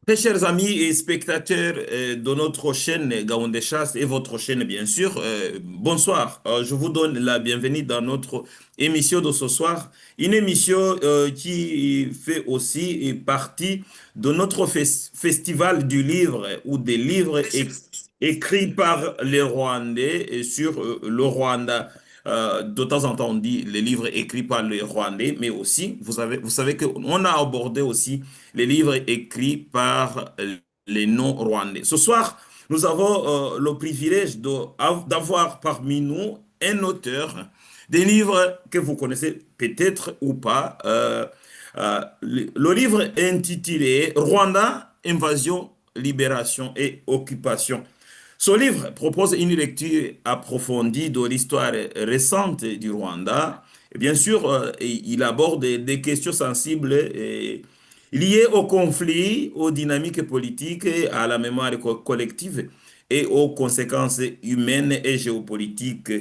Très chers amis et spectateurs de notre chaîne Gaon des Chasses et votre chaîne bien sûr, bonsoir. Je vous donne la bienvenue dans notre émission de ce soir, une émission qui fait aussi partie de notre festival du livre ou des livres écrits par les Rwandais et sur le Rwanda. De temps en temps, on dit les livres écrits par les Rwandais, mais aussi, vous savez qu'on a abordé aussi les livres écrits par les non-rwandais. Ce soir, nous avons le privilège d'avoir parmi nous un auteur des livres que vous connaissez peut-être ou pas. Le livre est intitulé Rwanda, invasion, libération et occupation. Ce livre propose une lecture approfondie de l'histoire récente du Rwanda. Et bien sûr, il aborde des questions sensibles et liées au conflit, aux dynamiques politiques, à la mémoire collective et aux conséquences humaines et géopolitiques.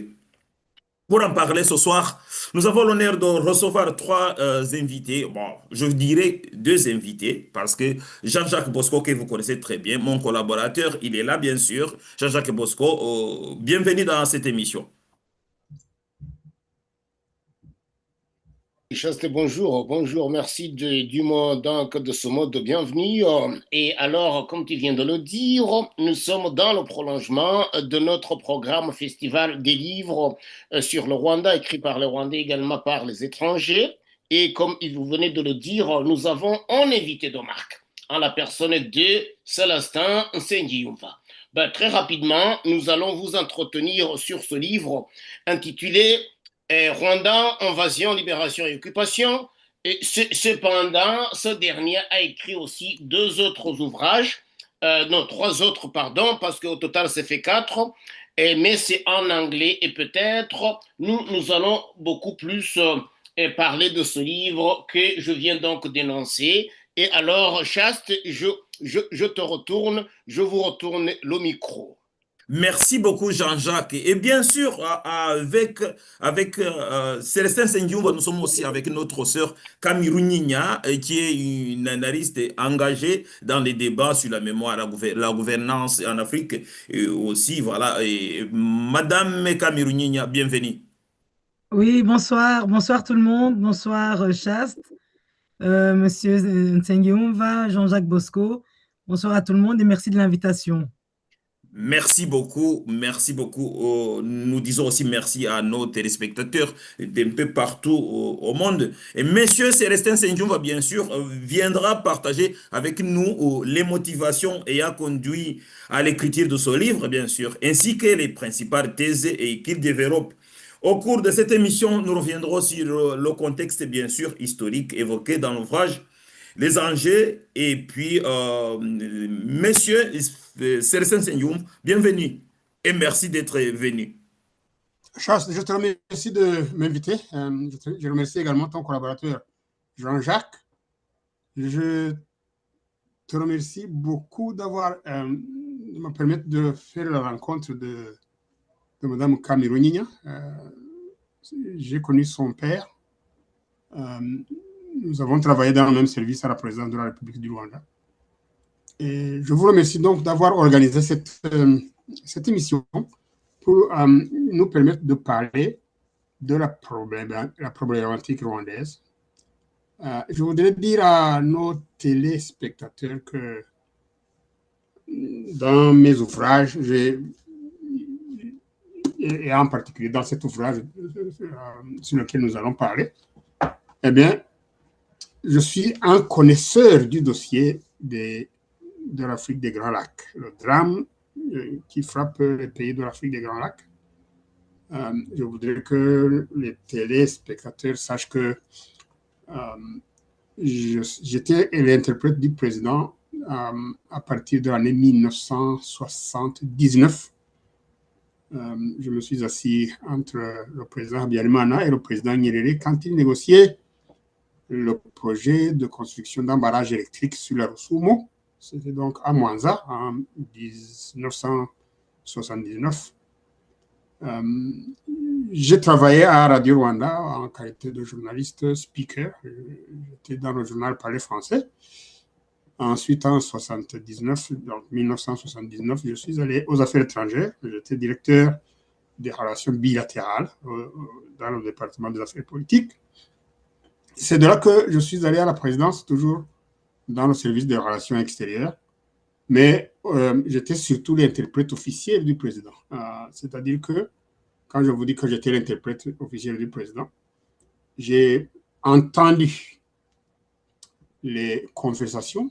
Pour en parler ce soir, nous avons l'honneur de recevoir trois invités. Bon, je dirais deux invités parce que Jean-Jacques Bosco, que vous connaissez très bien, mon collaborateur, il est là, bien sûr. Jean-Jacques Bosco, bienvenue dans cette émission. Chaste, bonjour, bonjour, merci du mot donc de ce mot de bienvenue. Et alors, comme tu viens de le dire, nous sommes dans le prolongement de notre programme Festival des livres sur le Rwanda, écrit par les Rwandais, également par les étrangers. Et comme vous venez de le dire, nous avons un invité de marque, en la personne de Célestin Nsengiyumva. Très rapidement, nous allons vous entretenir sur ce livre intitulé Rwanda, invasion, libération et occupation. Et cependant, ce dernier a écrit aussi deux autres ouvrages, non, trois autres, pardon, parce qu'au total, c'est fait quatre, mais c'est en anglais et peut-être nous allons beaucoup plus parler de ce livre que je viens donc d'énoncer. Et alors, Chaste, je te retourne, je vous retourne le micro. Merci beaucoup, Jean-Jacques. Et bien sûr, avec Célestin Sengiumba, nous sommes aussi avec notre sœur Camille Nina, qui est une analyste engagée dans les débats sur la mémoire, la gouvernance en Afrique. Et aussi, voilà. Et Madame Camille Nina, bienvenue. Oui, bonsoir, bonsoir tout le monde, bonsoir Chaste, Monsieur Nsengiumva, Jean-Jacques Bosco, bonsoir à tout le monde et merci de l'invitation. Merci beaucoup, merci beaucoup. Nous disons aussi merci à nos téléspectateurs d'un peu partout au monde. Et Monsieur Célestin Sengiumva, bien sûr, viendra partager avec nous les motivations ayant conduit à l'écriture de ce livre, bien sûr, ainsi que les principales thèses et qu'il développe. Au cours de cette émission, nous reviendrons sur le contexte, bien sûr, historique évoqué dans l'ouvrage, les enjeux, et puis, Monsieur Célestin Senyoum, bienvenue et merci d'être venu. Charles, je te remercie de m'inviter. Je remercie également ton collaborateur Jean-Jacques. Je te remercie beaucoup de me permettre de faire la rencontre de Mme Camerounina. J'ai connu son père. Nous avons travaillé dans le même service à la présidence de la République du Rwanda. Et je vous remercie donc d'avoir organisé cette émission pour nous permettre de parler de la problématique rwandaise. Je voudrais dire à nos téléspectateurs que dans mes ouvrages, et en particulier dans cet ouvrage sur lequel nous allons parler, eh bien, je suis un connaisseur du dossier de l'Afrique des Grands Lacs, le drame qui frappe les pays de l'Afrique des Grands Lacs. Je voudrais que les téléspectateurs sachent que j'étais l'interprète du président à partir de l'année 1979. Je me suis assis entre le président Habyarimana et le président Nyerere quand il négociait le projet de construction d'un barrage électrique sur la Rusumo. C'était donc à Mwanza en 1979. J'ai travaillé à Radio Rwanda en qualité de journaliste speaker. J'étais dans le journal Parler français. Ensuite, en 79, donc 1979, je suis allé aux affaires étrangères. J'étais directeur des relations bilatérales dans le département des affaires politiques. C'est de là que je suis allé à la présidence, toujours dans le service des relations extérieures. Mais j'étais surtout l'interprète officiel du président. C'est-à-dire que quand je vous dis que j'étais l'interprète officiel du président, j'ai entendu les conversations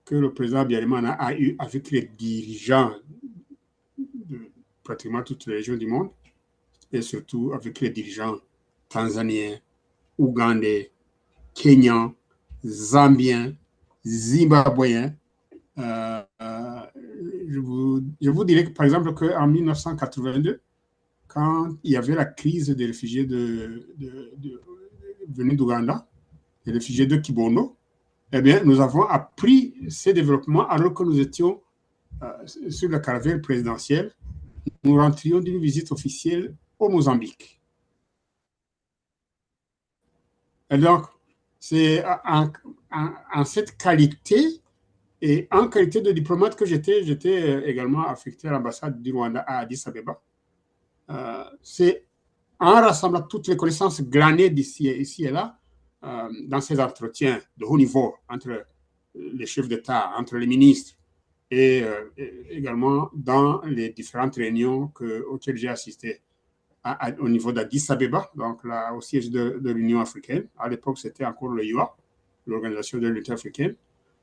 que le président Habyarimana a eues avec les dirigeants de pratiquement toutes les régions du monde, et surtout avec les dirigeants tanzaniens, ougandais, kenyans, zambiens, zimbabwéens. Je vous dirais que, par exemple, qu'en 1982, quand il y avait la crise des réfugiés venus d'Ouganda, les réfugiés de Kibondo, eh bien, nous avons appris ces développements alors que nous étions sur la caravane présidentielle. Nous rentrions d'une visite officielle au Mozambique. Et donc, c'est en cette qualité et en qualité de diplomate que j'étais également affecté à l'ambassade du Rwanda à Addis Abeba. C'est en rassemblant toutes les connaissances glanées d'ici et là, dans ces entretiens de haut niveau entre les chefs d'État, entre les ministres et également dans les différentes réunions auxquelles j'ai assisté au niveau d'Addis Abeba, donc là, au siège de l'Union africaine. À l'époque, c'était encore le UA, l'Organisation de l'Unité africaine.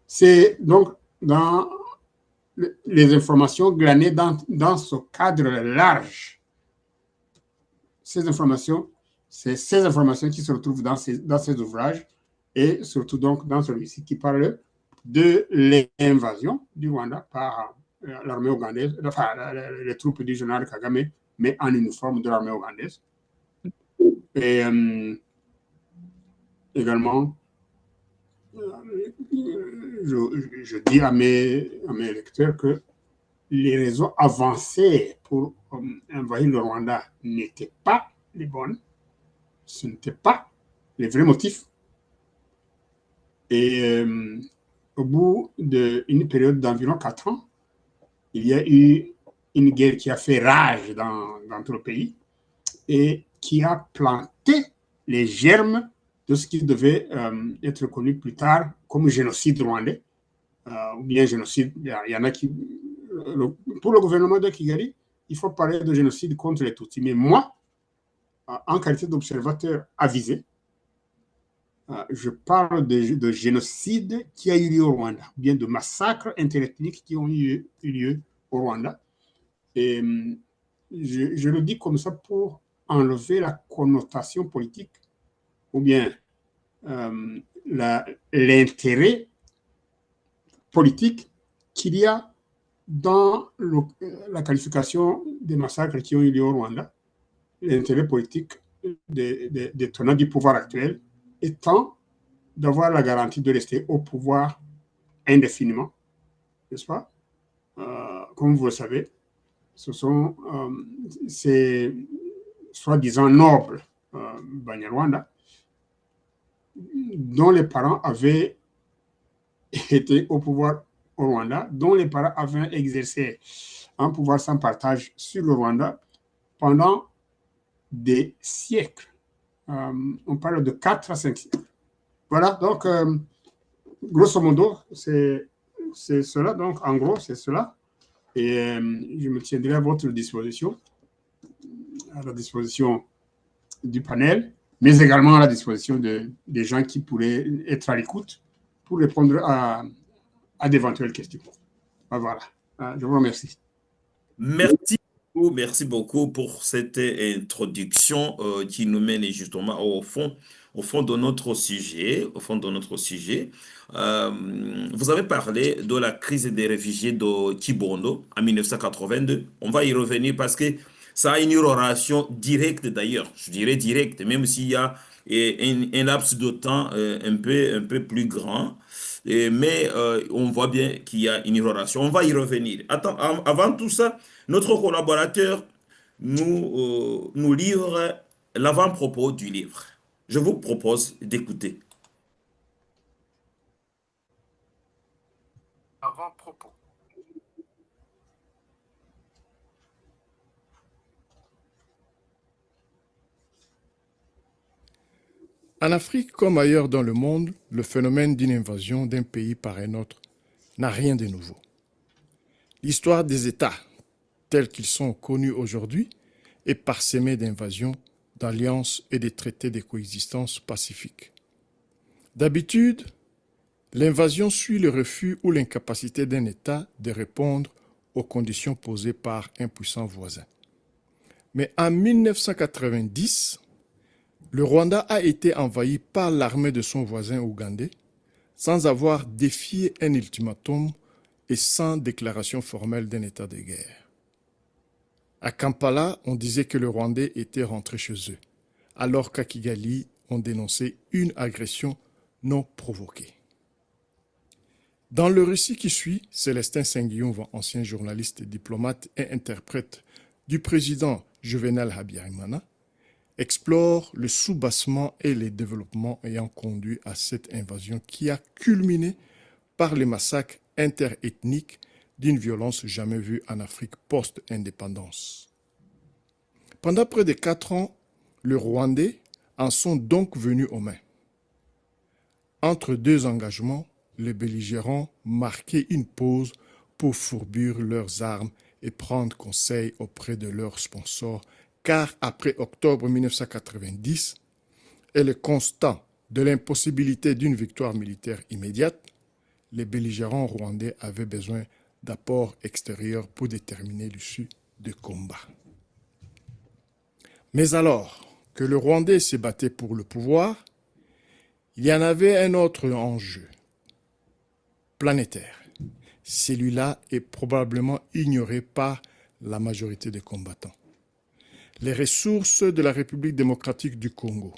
C'est donc dans les informations glanées dans ce cadre large. Ces informations, c'est ces informations qui se retrouvent dans ces ouvrages et surtout donc dans celui-ci qui parle de l'invasion du Rwanda par l'armée ougandaise, enfin les troupes du général Kagame, mais en uniforme de l'armée ougandaise. Et également, je dis à mes lecteurs que les raisons avancées pour envahir le Rwanda n'étaient pas les bonnes, ce n'étaient pas les vrais motifs. Et au bout d'une période d'environ 4 ans, il y a eu une guerre qui a fait rage dans tout le pays et qui a planté les germes de ce qui devait être connu plus tard comme génocide rwandais, ou bien génocide. Il y en a qui... pour le gouvernement de Kigali, il faut parler de génocide contre les Tutsis. Mais moi, en qualité d'observateur avisé, je parle de génocide qui a eu lieu au Rwanda, bien de massacres interethniques qui ont eu lieu au Rwanda. Et je le dis comme ça pour enlever la connotation politique ou bien l'intérêt politique qu'il y a dans la qualification des massacres qui ont eu lieu au Rwanda. L'intérêt politique des tenants du pouvoir actuel étant d'avoir la garantie de rester au pouvoir indéfiniment, n'est-ce pas? Comme vous le savez, ce sont ces soi-disant nobles Banyarwanda dont les parents avaient été au pouvoir au Rwanda, dont les parents avaient exercé un pouvoir sans partage sur le Rwanda pendant des siècles. On parle de 4 à 5 siècles. Voilà, donc, grosso modo, c'est cela. Donc, en gros, c'est cela. Et je me tiendrai à votre disposition, à la disposition du panel, mais également à la disposition des gens qui pourraient être à l'écoute pour répondre à d'éventuelles questions. Voilà, je vous remercie. Merci beaucoup pour cette introduction qui nous mène justement au fond de notre sujet. Vous avez parlé de la crise des réfugiés de Kibondo en 1982. On va y revenir parce que ça a une relation directe d'ailleurs, je dirais directe, même s'il y a un laps de temps un peu plus grand. Mais on voit bien qu'il y a une relation. On va y revenir. Attends, avant tout ça, notre collaborateur nous livre l'avant-propos du livre. Je vous propose d'écouter. En Afrique comme ailleurs dans le monde, le phénomène d'une invasion d'un pays par un autre n'a rien de nouveau. L'histoire des États, tels qu'ils sont connus aujourd'hui, est parsemée d'invasions, d'alliances et de traités de coexistence pacifique. D'habitude, l'invasion suit le refus ou l'incapacité d'un État de répondre aux conditions posées par un puissant voisin. Mais en 1990, le Rwanda a été envahi par l'armée de son voisin ougandais sans avoir défié un ultimatum et sans déclaration formelle d'un état de guerre. À Kampala, on disait que le Rwandais était rentré chez eux, alors qu'à Kigali, on dénonçait une agression non provoquée. Dans le récit qui suit, Célestin Sengiyumva, ancien journaliste, diplomate et interprète du président Juvenal Habyarimana, explore le soubassement et les développements ayant conduit à cette invasion qui a culminé par les massacres interethniques d'une violence jamais vue en Afrique post-indépendance. Pendant près de 4 ans, les Rwandais en sont donc venus aux mains. Entre deux engagements, les belligérants marquaient une pause pour fourbir leurs armes et prendre conseil auprès de leurs sponsors, car après octobre 1990 et le constat de l'impossibilité d'une victoire militaire immédiate, les belligérants rwandais avaient besoin d'apports extérieurs pour déterminer l'issue des combats. Mais alors que le Rwandais se battait pour le pouvoir, il y en avait un autre enjeu, planétaire. Celui-là est probablement ignoré par la majorité des combattants. Les ressources de la République démocratique du Congo,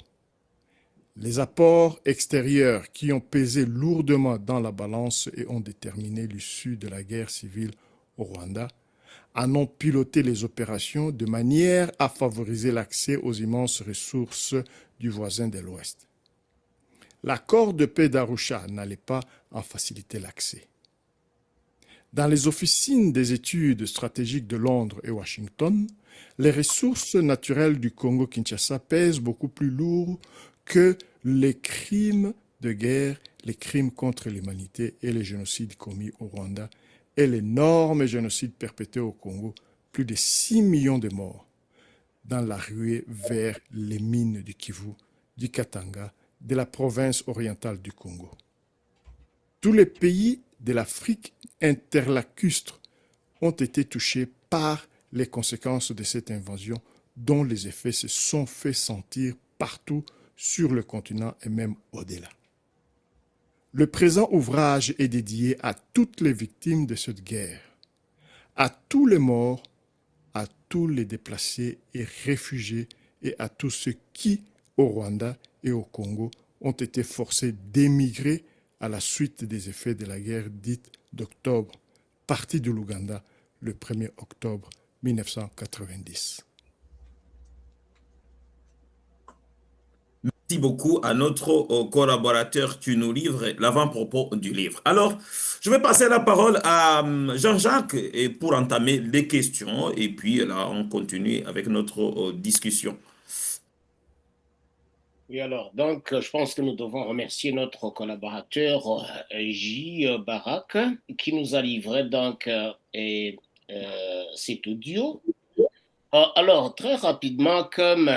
les apports extérieurs qui ont pesé lourdement dans la balance et ont déterminé l'issue de la guerre civile au Rwanda, en ont piloté les opérations de manière à favoriser l'accès aux immenses ressources du voisin de l'Ouest. L'accord de paix d'Arusha n'allait pas en faciliter l'accès. Dans les officines des études stratégiques de Londres et Washington, les ressources naturelles du Congo-Kinshasa pèsent beaucoup plus lourd que les crimes de guerre, les crimes contre l'humanité et les génocides commis au Rwanda et l'énorme génocide perpétré au Congo, plus de 6 millions de morts dans la ruée vers les mines du Kivu, du Katanga, de la province orientale du Congo. Tous les pays de l'Afrique interlacustre ont été touchés par les conséquences de cette invasion dont les effets se sont fait sentir partout sur le continent et même au-delà. Le présent ouvrage est dédié à toutes les victimes de cette guerre, à tous les morts, à tous les déplacés et réfugiés et à tous ceux qui, au Rwanda et au Congo, ont été forcés d'émigrer à la suite des effets de la guerre dite d'octobre, partie de l'Ouganda le 1er octobre 1990. Merci beaucoup à notre collaborateur qui nous livre l'avant-propos du livre. Alors, je vais passer la parole à Jean-Jacques pour entamer les questions et puis là, on continue avec notre discussion. Oui, alors, donc, je pense que nous devons remercier notre collaborateur J. Barak qui nous a livré donc cet audio. Alors, très rapidement, comme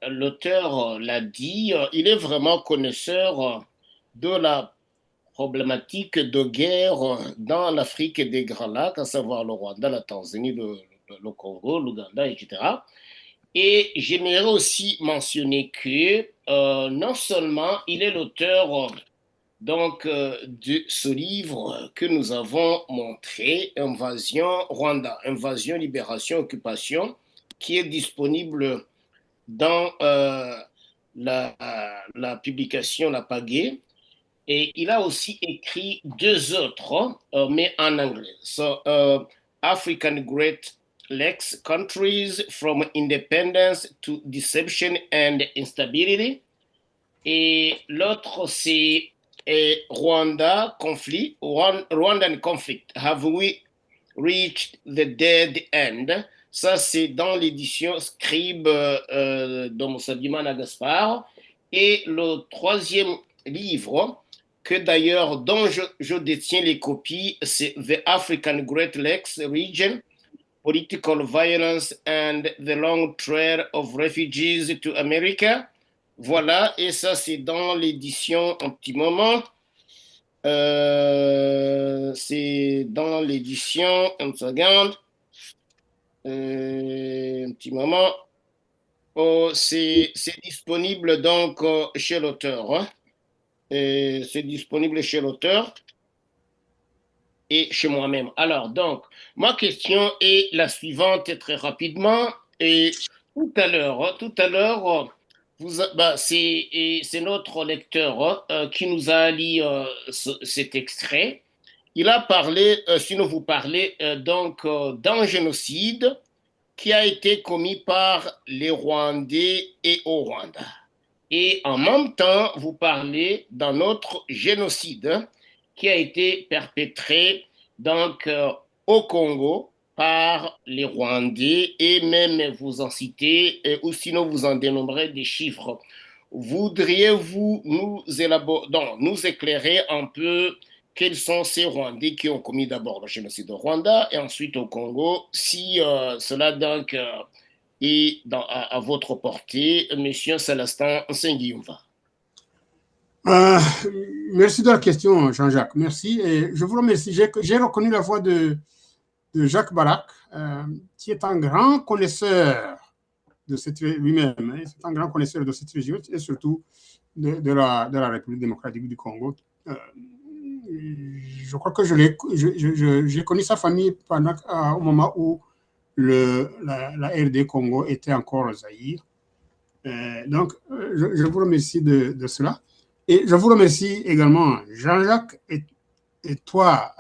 l'auteur l'a dit, il est vraiment connaisseur de la problématique de guerre dans l'Afrique des Grands Lacs, à savoir le Rwanda, la Tanzanie, le Congo, l'Ouganda, etc. Et j'aimerais aussi mentionner que non seulement il est l'auteur de ce livre que nous avons montré, Invasion Rwanda, Invasion, Libération, Occupation, qui est disponible dans la publication La Pagaie. Et il a aussi écrit 2 autres, mais en anglais. So, African Great Lakes Countries from Independence to Deception and Instability. Et l'autre, c'est Rwanda Conflict, Rwandan Conflict. Have we reached the dead end? Ça, c'est dans l'édition Scribe de Moussa Dimana Gaspard. Et le troisième livre, que d'ailleurs dont je détiens les copies, c'est The African Great Lakes Region, Political Violence and the Long Trail of Refugees to America. Voilà, et ça c'est dans l'édition, un petit moment, c'est dans l'édition, une seconde, un petit moment. Oh, c'est disponible donc chez l'auteur. Hein. C'est disponible chez l'auteur et chez moi-même. Alors, donc, ma question est la suivante très rapidement. Et tout à l'heure, c'est notre lecteur qui nous a lu cet extrait. Il a parlé, sinon vous parlez d'un génocide qui a été commis par les Rwandais et au Rwanda. Et en même temps, vous parlez d'un autre génocide qui a été perpétré donc au Congo par les Rwandais et même vous en citez, ou sinon vous en dénombrez des chiffres. Voudriez-vous nous éclairer un peu quels sont ces Rwandais qui ont commis d'abord le génocide au Rwanda et ensuite au Congo, si cela donc est à votre portée, Monsieur Célestin Nsengiyumva. Euh, Merci de la question, Jean-Jacques. Merci. Et je vous remercie. J'ai reconnu la voix de Jacques Barak, qui est un grand connaisseur de cette lui-même. Hein, c'est un grand connaisseur de cette région et surtout de la République démocratique du Congo. Je crois que j'ai connu sa famille au moment où la RD Congo était encore Zaïre. Donc, je vous remercie de cela. Et je vous remercie également, Jean-Jacques et toi,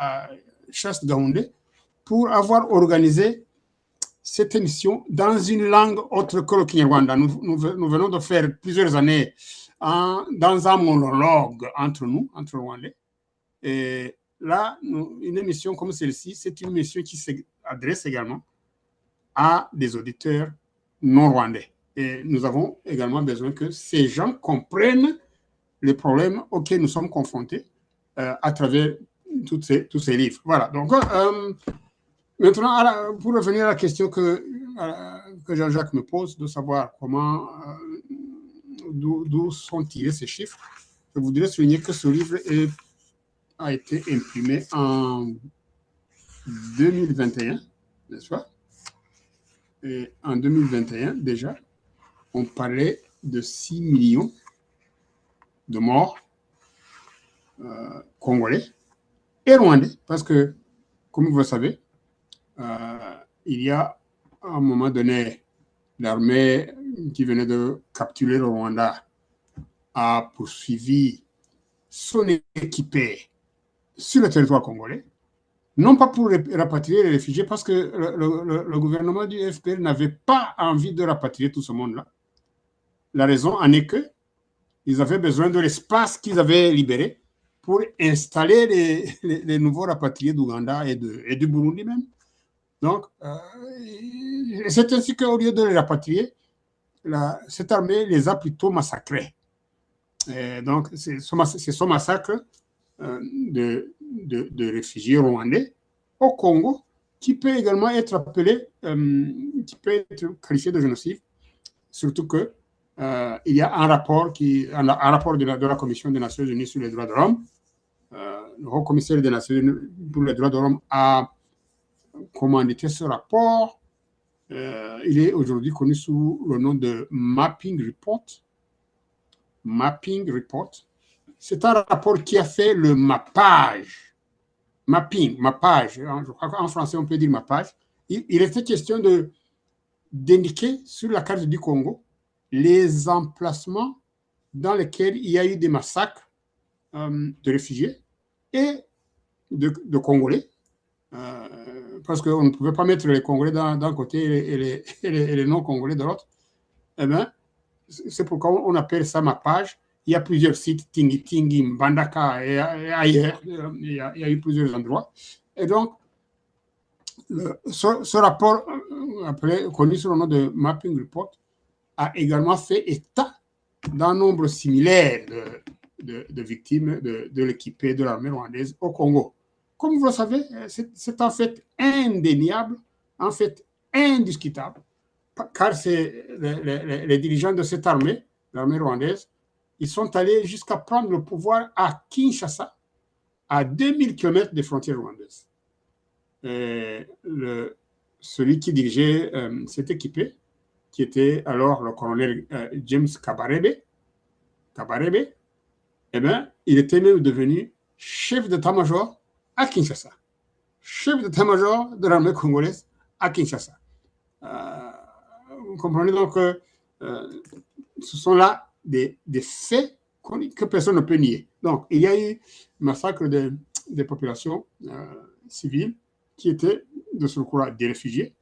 Chaste Gaoundé, pour avoir organisé cette émission dans une langue autre que le Kinyarwanda. Nous venons de faire plusieurs années dans un monologue entre Rwandais. Et là, une émission comme celle-ci, c'est une émission qui s'adresse également à des auditeurs non rwandais. Et nous avons également besoin que ces gens comprennent les problèmes auxquels nous sommes confrontés à travers tous ces livres. Voilà. Donc, maintenant, pour revenir à la question que Jean-Jacques me pose, de savoir d'où sont tirés ces chiffres, je voudrais souligner que ce livre a été imprimé en 2021, n'est-ce pas? Et en 2021, déjà, on parlait de 6 millions de morts congolais et rwandais, parce que, comme vous le savez, il y a à un moment donné, l'armée qui venait de capturer le Rwanda a poursuivi son équipé sur le territoire congolais, non pas pour rapatrier les réfugiés, parce que le gouvernement du FPR n'avait pas envie de rapatrier tout ce monde-là. La raison en est que ils avaient besoin de l'espace qu'ils avaient libéré pour installer les nouveaux rapatriés d'Ouganda et du Burundi même. Donc, c'est ainsi qu'au lieu de les rapatrier, cette armée les a plutôt massacrés. Et donc, c'est ce massacre de réfugiés rwandais au Congo qui peut également être appelé, qui peut être qualifié de génocide, surtout que il y a un rapport de la Commission des Nations Unies sur les droits de l'homme. Le haut commissaire des Nations Unies pour les droits de l'homme a commandité ce rapport. Il est aujourd'hui connu sous le nom de Mapping Report. Mapping Report. C'est un rapport qui a fait le mappage. Mappage. Je crois qu'en français, on peut dire mappage. Il était question d'indiquer sur la carte du Congo les emplacements dans lesquels il y a eu des massacres de réfugiés et de Congolais. Parce qu'on ne pouvait pas mettre les Congolais d'un côté et les non-Congolais de l'autre. Eh bien, c'est pourquoi on appelle ça mappage. Il y a plusieurs sites, Tingi, Mbandaka et ailleurs. Il y a eu plusieurs endroits. Et donc, ce rapport, après, connu sous le nom de Mapping Report, a également fait état d'un nombre similaire de victimes de l'équipée de l'armée rwandaise au Congo. Comme vous le savez, c'est en fait indéniable, en fait indiscutable, car les dirigeants de cette armée, l'armée rwandaise, ils sont allés jusqu'à prendre le pouvoir à Kinshasa, à 2000 km des frontières rwandaises. Celui qui dirigeait cette équipée, qui était alors le colonel James Kabarebe, eh bien, il était même devenu chef d'état-major à Kinshasa. Chef d'état-major de l'armée congolaise à Kinshasa. Vous comprenez donc que ce sont là des faits que personne ne peut nier. Donc, il y a eu massacre des populations civiles qui étaient de ce coup-là des réfugiés,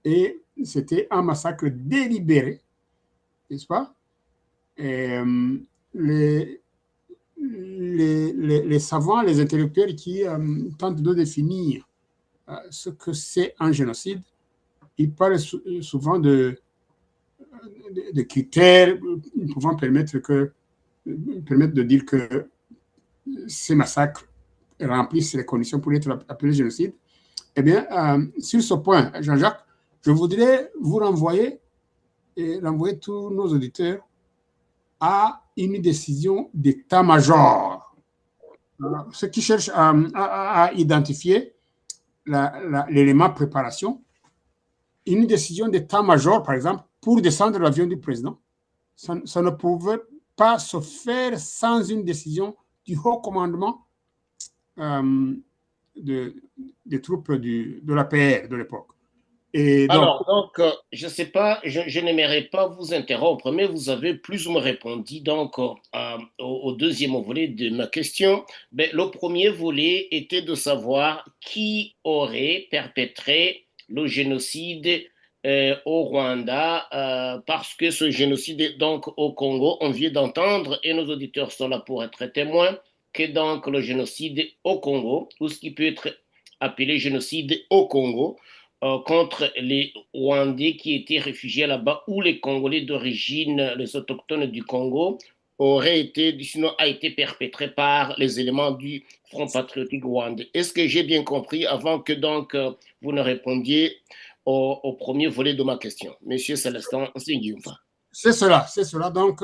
et c'était un massacre délibéré, n'est-ce pas? Et les savants, les intellectuels qui tentent de définir ce que c'est un génocide, ils parlent souvent de critères pouvant permettre de dire que ces massacres remplissent les conditions pour être appelés génocide. Eh bien, sur ce point, Jean-Jacques, je voudrais vous renvoyer tous nos auditeurs à une décision d'état-major. Ceux qui cherchent à identifier l'élément préparation, une décision d'état-major, par exemple, pour descendre l'avion du président, ça ne pouvait pas se faire sans une décision du haut commandement des troupes de l'APR de l'époque. Et donc, je ne sais pas, je n'aimerais pas vous interrompre, mais vous avez plus ou moins répondu donc au deuxième volet de ma question. Ben, le premier volet était de savoir qui aurait perpétré le génocide au Rwanda, parce que ce génocide donc au Congo, on vient d'entendre, et nos auditeurs sont là pour être témoins, que donc le génocide au Congo, ou ce qui peut être appelé génocide au Congo, contre les Rwandais qui étaient réfugiés là-bas, ou les Congolais d'origine, les autochtones du Congo, sinon a été perpétré par les éléments du Front patriotique rwandais. Est-ce que j'ai bien compris avant que donc vous ne répondiez au premier volet de ma question, Monsieur Célestin Nsengiyumva? C'est cela. Donc,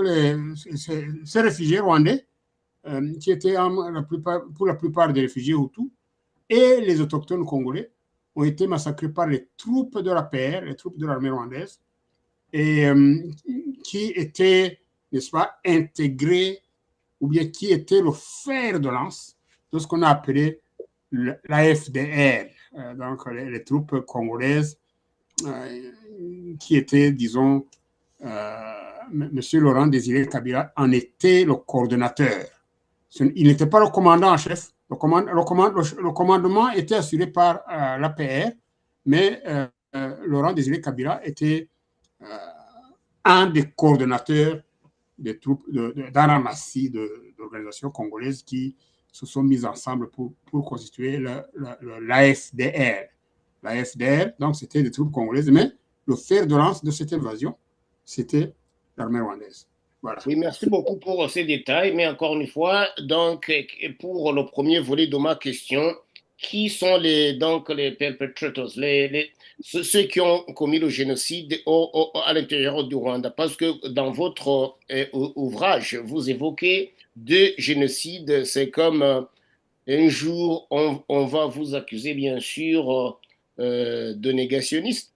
ces réfugiés rwandais, qui étaient pour la plupart des réfugiés Hutus, et les autochtones congolais, ont été massacrés par les troupes de l'APR, les troupes de l'armée rwandaise, et qui étaient, n'est-ce pas, intégrés, ou bien qui étaient le fer de lance de ce qu'on a appelé l'AFDR, donc les troupes congolaises, qui étaient, disons, M. Laurent Désiré Kabila en était le coordonnateur. Il n'était pas le commandant en chef. Le commandement était assuré par l'APR, mais Laurent Désiré Kabila était un des coordonnateurs des troupes d'un ramassis d'organisations congolaises qui se sont mises ensemble pour constituer l'AFDR. L'AFDR, donc c'était des troupes congolaises, mais le fer de lance de cette invasion, c'était l'armée rwandaise. Voilà. Oui, merci beaucoup pour ces détails, mais encore une fois, donc, pour le premier volet de ma question, qui sont les perpetrators, ceux qui ont commis le génocide à l'intérieur du Rwanda? Parce que dans votre ouvrage, vous évoquez 2 génocides. C'est comme un jour, on va vous accuser, bien sûr, de négationniste.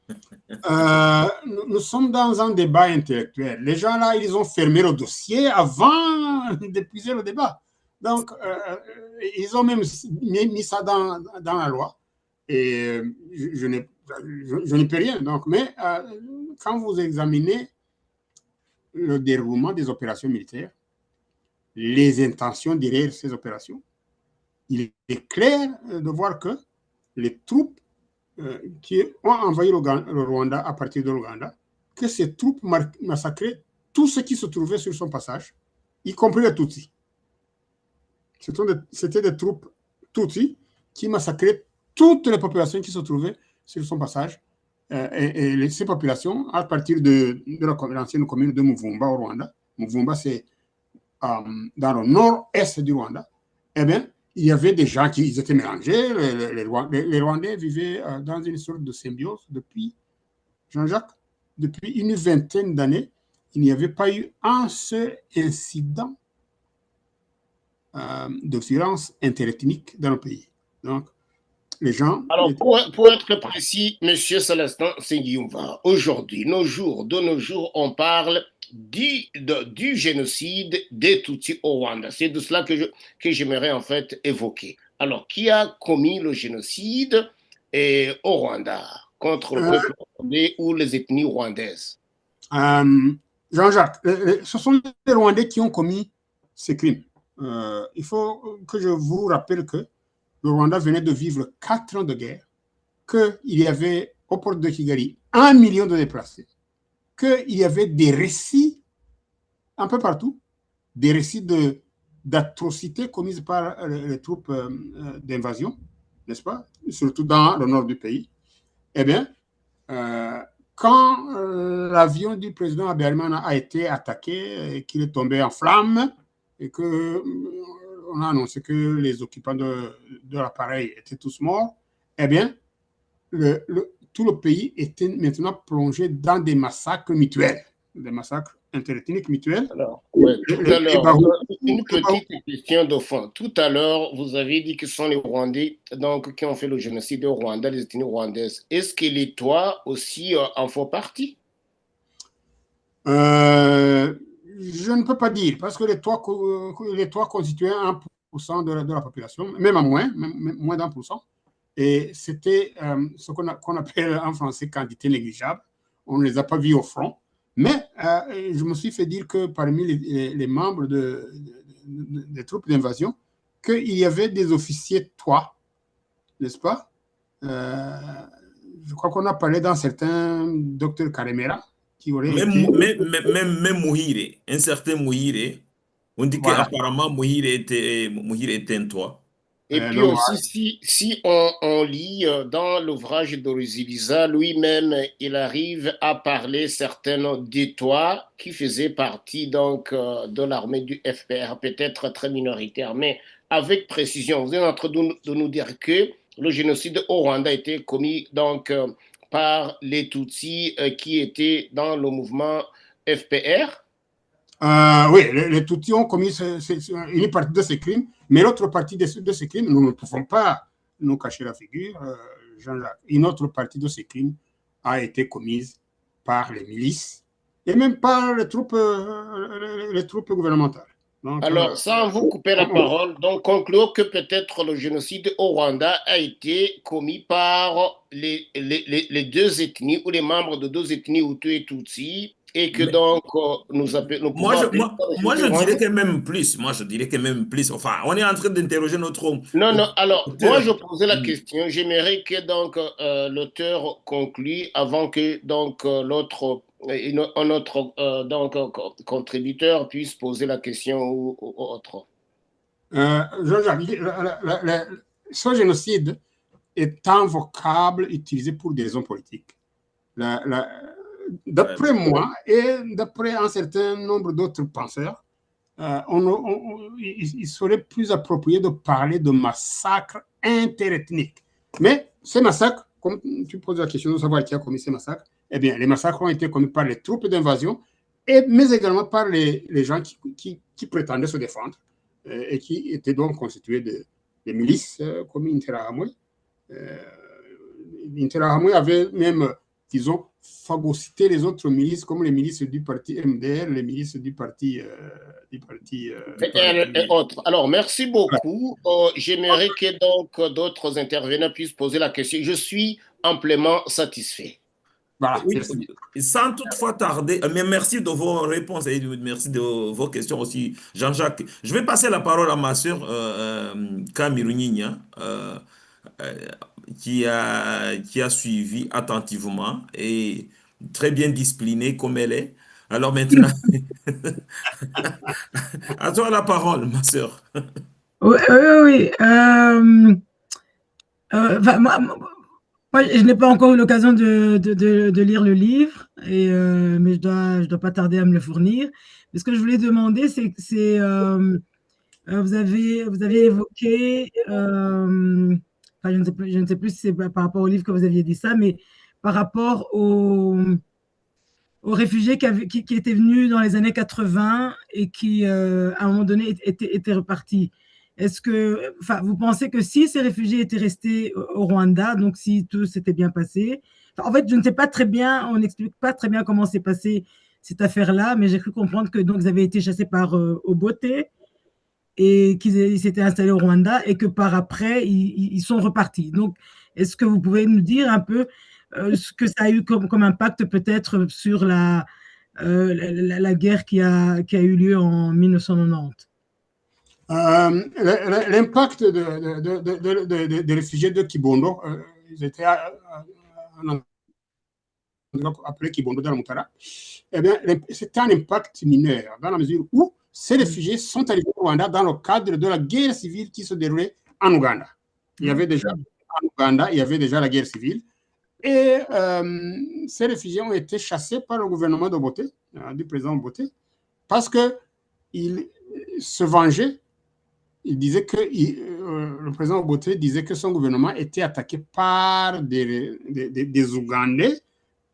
Nous sommes dans un débat intellectuel. Les gens là, ils ont fermé le dossier avant d'épuiser le débat. Donc, ils ont même mis ça dans la loi. Et je n'y peux rien. Donc, mais quand vous examinez le déroulement des opérations militaires, les intentions derrière ces opérations, il est clair de voir que les troupes qui ont envahi le Rwanda à partir de l'Ouganda, que ces troupes massacraient tout ce qui se trouvait sur son passage, y compris les Tutsis. C'était des troupes Tutsis qui massacraient toutes les populations qui se trouvaient sur son passage, ces populations, à partir de l'ancienne commune de Muvumba au Rwanda, Muvumba c'est dans le nord-est du Rwanda, eh bien, il y avait des gens qui étaient mélangés. Les Rwandais vivaient dans une sorte de symbiose depuis, Jean-Jacques, depuis une vingtaine d'années. Il n'y avait pas eu un seul incident de violence interethnique dans le pays. Donc, les gens... Alors, pour être précis, M. Célestin Nsengiyumva, aujourd'hui, de nos jours, on parle du génocide des Tutsis au Rwanda. C'est de cela que j'aimerais en fait évoquer. Alors, qui a commis le génocide au Rwanda contre le peuple rwandais ou les ethnies rwandaises? Jean-Jacques, ce sont les Rwandais qui ont commis ces crimes. Il faut que je vous rappelle que le Rwanda venait de vivre 4 ans de guerre, qu'il y avait au port de Kigali 1 million de déplacés, qu'il y avait des récits un peu partout, des récits d'atrocités commises par les troupes d'invasion, n'est-ce pas, surtout dans le nord du pays. Eh bien, quand l'avion du président Habyarimana a été attaqué et qu'il est tombé en flammes et qu'on a annoncé que les occupants de l'appareil étaient tous morts, eh bien, tout le pays était maintenant plongé dans des massacres mutuels, des massacres interethniques mutuels. Alors, ouais, tout à l'heure, une petite question de fond. Tout à l'heure, vous avez dit que ce sont les Rwandais donc, qui ont fait le génocide au Rwanda, les ethnies rwandaises. Est-ce que les Toits aussi en font partie? Je ne peux pas dire, parce que les Toits constituaient 1% de la population, même à moins d'1%. Et c'était ce qu'on appelle en français quantité négligeable. On ne les a pas vus au front. Mais je me suis fait dire que parmi les membres des troupes d'invasion, qu'il y avait des officiers Toits, n'est-ce pas? Je crois qu'on a parlé d'un certain docteur Karemera, qui aurait même Mouhire, un certain Mouhire, on dit voilà. Qu'apparemment Mouhire était un Toit. Et puis aussi, si on lit dans l'ouvrage d'Oruziliza, lui-même, il arrive à parler certains des Toits qui faisaient partie donc de l'armée du FPR, peut-être très minoritaire, mais avec précision. Vous êtes en train de nous dire que le génocide au Rwanda a été commis donc par les Tutsis qui étaient dans le mouvement FPR. Oui, les Tutsis ont commis une partie de ces crimes, mais l'autre partie de ces crimes, nous ne pouvons pas nous cacher la figure, Jean-Jacques. Une autre partie de ces crimes a été commise par les milices et même par les troupes gouvernementales. Donc, alors, sans vous couper la parole, donc concluons que peut-être le génocide au Rwanda a été commis par les deux ethnies ou les membres de deux ethnies, Hutu et Tutsi, et que donc nous moi je dirais que même plus. Moi je dirais que même plus. Enfin, on est en train d'interroger notre... Non, alors moi je posais la question. J'aimerais que donc l'auteur conclue avant que donc un autre donc contributeur puisse poser la question ou autre. Ce génocide est un vocable utilisé pour des raisons politiques. D'après moi et d'après un certain nombre d'autres penseurs, il serait plus approprié de parler de massacres interethniques. Mais ces massacres, comme tu poses la question de savoir qui a commis ces massacres, eh bien, les massacres ont été commis par les troupes d'invasion, mais également par les gens qui prétendaient se défendre et qui étaient donc constitués de milices comme Interahamwe. Interahamwe avait même, disons, phagocyter les autres milices comme les milices du parti MDR, les milices du parti et autres. Alors, merci beaucoup. J'aimerais que donc d'autres intervenants puissent poser la question. Je suis amplement satisfait. Voilà, oui, sans toutefois tarder, mais merci de vos réponses et merci de vos questions aussi, Jean-Jacques. Je vais passer la parole à ma sœur Kamiru Nyinya, qui a suivi attentivement et très bien disciplinée comme elle est. Alors maintenant, à toi la parole, ma sœur. Oui. Moi, je n'ai pas encore eu l'occasion de lire le livre, mais je dois pas tarder à me le fournir. Mais ce que je voulais demander, vous aviez évoqué, enfin, je ne sais plus si c'est par rapport au livre que vous aviez dit ça, mais par rapport aux réfugiés qui étaient venus dans les années 80 et qui, à un moment donné, étaient repartis. Est-ce que, enfin, vous pensez que si ces réfugiés étaient restés au Rwanda, donc si tout s'était bien passé, enfin, en fait, je ne sais pas très bien, on n'explique pas très bien comment s'est passée cette affaire-là, mais j'ai cru comprendre que donc, vous avez été chassés par Obote et qu'ils s'étaient installés au Rwanda et que par après, ils sont repartis. Donc, est-ce que vous pouvez nous dire un peu ce que ça a eu comme impact peut-être sur la guerre qui a eu lieu en 1990? L'impact des réfugiés de Kibondo, ils étaient appelé Kibondo dans le Mutara, eh bien, c'était un impact mineur dans la mesure où ces réfugiés sont arrivés au Rwanda dans le cadre de la guerre civile qui se déroulait en Ouganda. Il y avait déjà, en Ouganda, il y avait déjà la guerre civile. Et ces réfugiés ont été chassés par le gouvernement d'Obote, du président Obote, parce qu'il se vengeait. Il disait que le président Obote disait que son gouvernement était attaqué par des Ougandais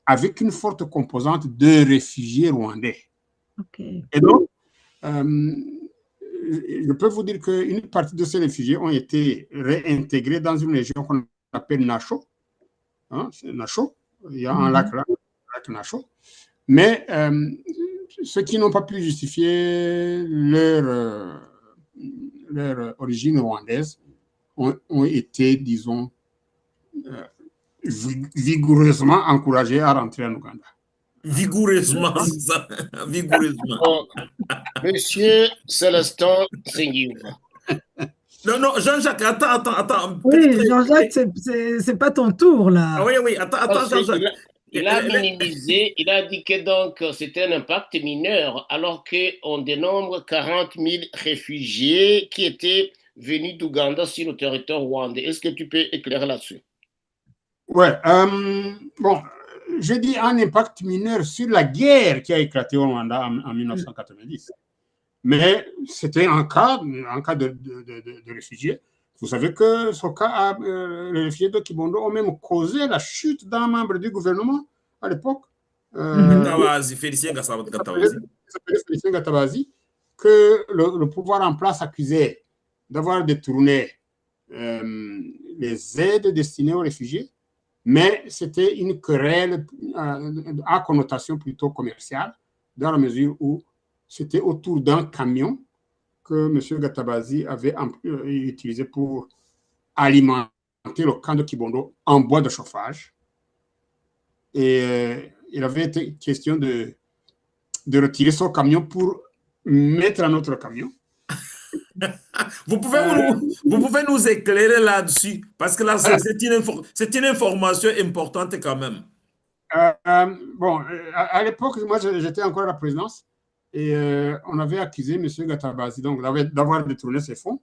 avec une forte composante de réfugiés rwandais. Okay. Et donc, je peux vous dire qu'une partie de ces réfugiés ont été réintégrés dans une région qu'on appelle Nacho. Hein, c'est Nacho. Il y a un lac là, le lac Nacho. Mais ceux qui n'ont pas pu justifier leur origine rwandaise ont été, disons, vigoureusement encouragés à rentrer en Ouganda. Vigoureusement, c'est ça. Vigoureusement. Bon, Monsieur Célestin Sengiouva. Non, Jean-Jacques, attends. Oui, Jean-Jacques, c'est pas ton tour, là. Ah oui, attends, Jean-Jacques. Il a minimisé, il a dit que donc c'était un impact mineur, alors qu'on dénombre 40 000 réfugiés qui étaient venus d'Ouganda sur le territoire rwandais. Est-ce que tu peux éclairer là-dessus? Ouais, bon, je dis un impact mineur sur la guerre qui a éclaté au Rwanda en 1990. Mais c'était un cas de réfugiés. Vous savez que ce cas, les réfugiés de Kibondo ont même causé la chute d'un membre du gouvernement à l'époque. Félicien Gatabazi, que le pouvoir en place accusait d'avoir détourné les aides destinées aux réfugiés, mais c'était une querelle à connotation plutôt commerciale, dans la mesure où c'était autour d'un camion que M. Gatabazi avait utilisé pour alimenter le camp de Kibondo en bois de chauffage. Et il avait été question de retirer son camion pour mettre un autre camion. Vous pouvez nous éclairer là-dessus, parce que là, c'est une information importante quand même. Bon, à l'époque, moi, j'étais encore à la présidence. Et on avait accusé M. Gatabazi d'avoir détourné ces fonds,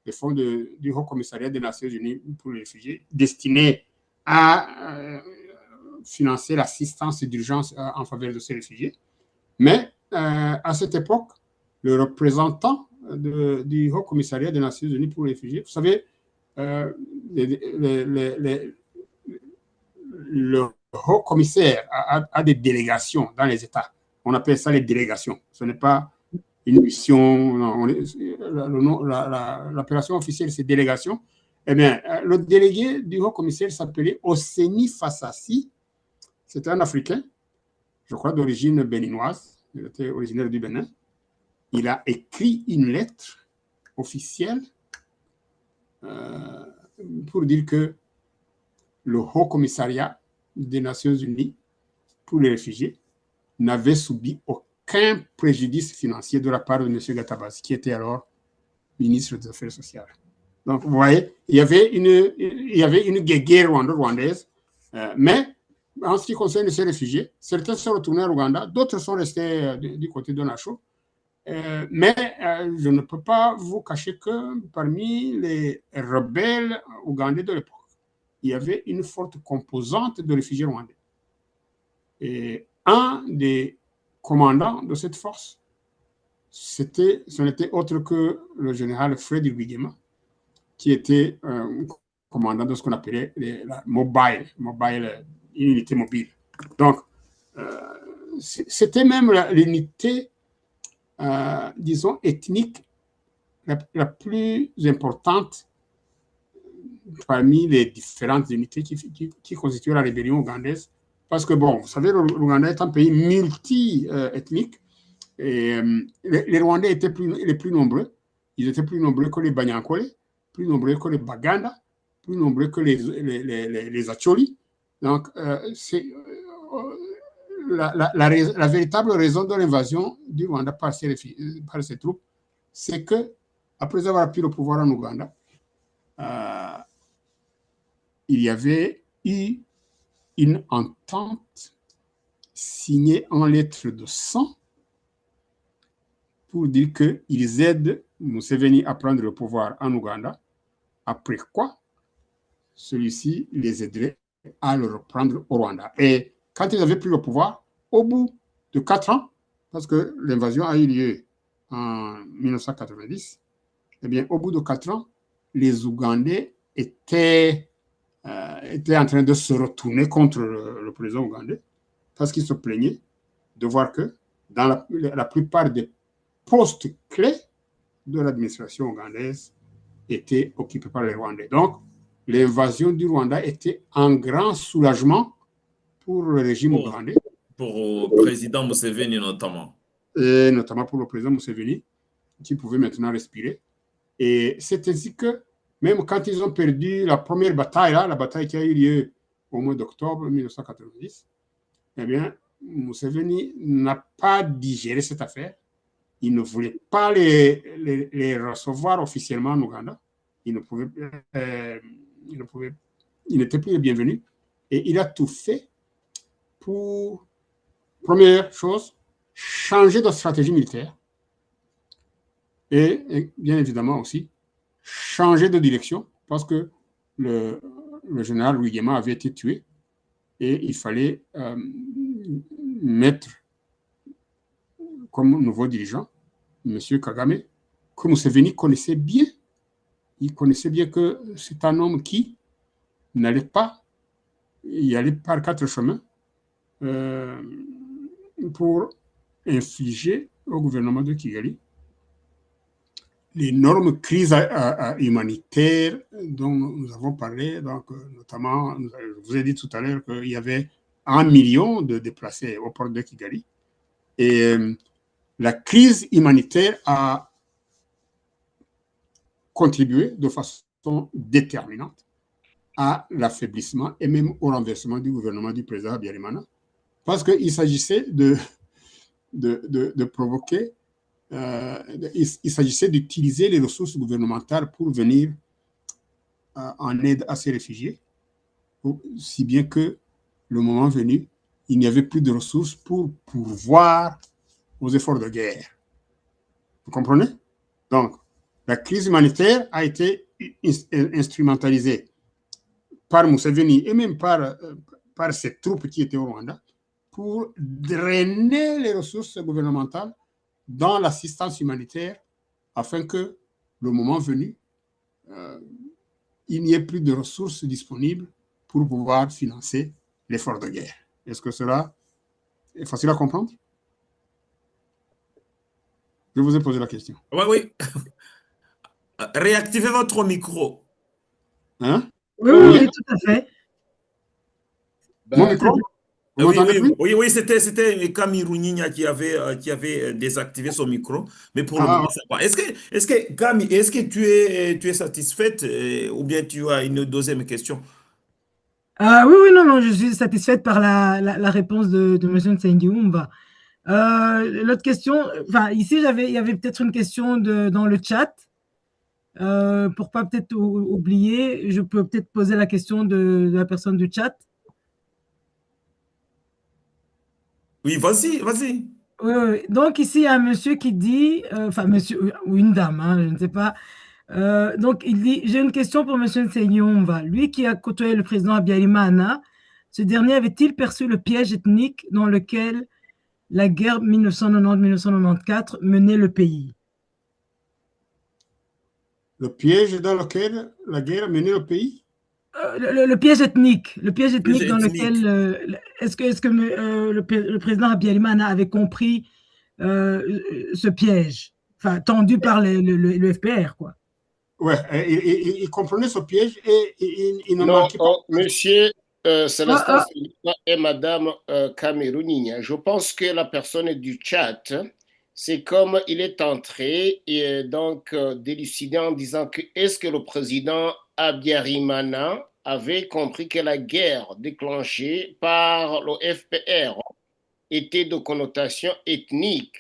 les fonds du Haut Commissariat des Nations Unies pour les réfugiés, destinés à financer l'assistance d'urgence en faveur de ces réfugiés. Mais à cette époque, le représentant du Haut Commissariat des Nations Unies pour les réfugiés, vous savez, le Haut Commissaire a des délégations dans les États. On appelle ça les délégations. Ce n'est pas une mission. L'appellation officielle, c'est délégation. Eh bien, le délégué du haut commissaire s'appelait Oseni Fassassi. C'était un Africain, je crois d'origine béninoise. Il était originaire du Bénin. Il a écrit une lettre officielle pour dire que le Haut Commissariat des Nations Unies pour les réfugiés n'avait subi aucun préjudice financier de la part de M. Gatabazi, qui était alors ministre des Affaires sociales. Donc, vous voyez, il y avait une guerre rwandaise, mais en ce qui concerne ces réfugiés, certains sont retournés au Rwanda, d'autres sont restés du côté de Nacho. Mais je ne peux pas vous cacher que parmi les rebelles ougandais de l'époque, il y avait une forte composante de réfugiés rwandais. Et un des commandants de cette force, ce n'était autre que le général Fred Rwigema, qui était commandant de ce qu'on appelait la une unité mobile. Donc, c'était même l'unité, disons, ethnique la plus importante parmi les différentes unités qui constituaient la rébellion ougandaise. Parce que, bon, vous savez, l'Ouganda est un pays multi-ethnique. Et les Rwandais étaient les plus nombreux. Ils étaient plus nombreux que les Banyankole, plus nombreux que les Baganda, plus nombreux que les Acholi. Donc, la véritable raison de l'invasion du Rwanda par ces troupes, c'est que, après avoir pris le pouvoir en Ouganda, il y avait eu une entente signée en lettres de sang pour dire qu'ils aident Museveni à prendre le pouvoir en Ouganda, après quoi celui-ci les aiderait à le reprendre au Rwanda. Et quand ils avaient pris le pouvoir, au bout de 4 ans, parce que l'invasion a eu lieu en 1990, eh bien, au bout de 4 ans, les Ougandais étaient en train de se retourner contre le président ougandais parce qu'ils se plaignaient de voir que dans la plupart des postes clés de l'administration ougandaise étaient occupés par les Rwandais. Donc, l'invasion du Rwanda était un grand soulagement pour le régime ougandais. Pour le président Museveni notamment. Et notamment pour le président Museveni, qui pouvait maintenant respirer. Et c'est ainsi que, même quand ils ont perdu la première bataille, la bataille qui a eu lieu au mois d'octobre 1990, eh bien, Museveni n'a pas digéré cette affaire. Il ne voulait pas les recevoir officiellement en Ouganda. Il n'était plus le bienvenu. Et il a tout fait pour, première chose, changer de stratégie militaire. Et bien évidemment aussi, changer de direction parce que le général Rwigema avait été tué et il fallait mettre comme nouveau dirigeant M. Kagame, que Museveni connaissait bien. Il connaissait bien que c'est un homme qui n'allait pas y aller par 4 chemins pour infliger au gouvernement de Kigali l'énorme crise humanitaire dont nous avons parlé, donc, notamment, je vous ai dit tout à l'heure qu'il y avait 1 million de déplacés au port de Kigali. Et la crise humanitaire a contribué de façon déterminante à l'affaiblissement et même au renversement du gouvernement du président Habyarimana, parce qu'il s'agissait de provoquer, il s'agissait d'utiliser les ressources gouvernementales pour venir en aide à ces réfugiés, si bien que le moment venu, il n'y avait plus de ressources pour pourvoir aux efforts de guerre. Vous comprenez? Donc, la crise humanitaire a été instrumentalisée par Museveni et même par ses troupes qui étaient au Rwanda pour drainer les ressources gouvernementales dans l'assistance humanitaire afin que, le moment venu, il n'y ait plus de ressources disponibles pour pouvoir financer l'effort de guerre. Est-ce que cela est facile à comprendre? Je vous ai posé la question. Oui, oui. Réactivez votre micro. Hein? Oui, tout à fait. Mon micro? Vous m'entendez plus? Oui, c'était Camille Rouninia qui avait désactivé son micro, mais pour le moment, ça va. Est-ce que Camille, est-ce que tu es satisfaite ou bien tu as une deuxième question? Oui, non, je suis satisfaite par la réponse de M. Nsengiumba. L'autre question, enfin, ici, il y avait peut-être une question dans le chat. Pour pas peut-être oublier, je peux peut-être poser la question de la personne du chat. Oui, vas-y. Oui. Donc, ici, il y a un monsieur qui dit, enfin, monsieur ou une dame, hein, je ne sais pas, Donc, il dit, j'ai une question pour M. Nseignonva. Lui qui a côtoyé le président Habyarimana, ce dernier avait-il perçu le piège ethnique dans lequel la guerre 1990-1994 menait le pays? Le piège dans lequel la guerre a mené le pays? Le piège ethnique, Piège dans ethnique. lequel est-ce que le président Habyarimana avait compris ce piège, enfin tendu par le FPR, quoi. Ouais, il comprenait ce piège et il ne Non, manquait pas. monsieur Ah, Célestin ah, Filipa et madame Camerounigna, je pense que la personne du chat, c'est comme il est entré et donc d'élucider en disant que est-ce que le président Abiyarimana avait compris que la guerre déclenchée par le FPR était de connotation ethnique,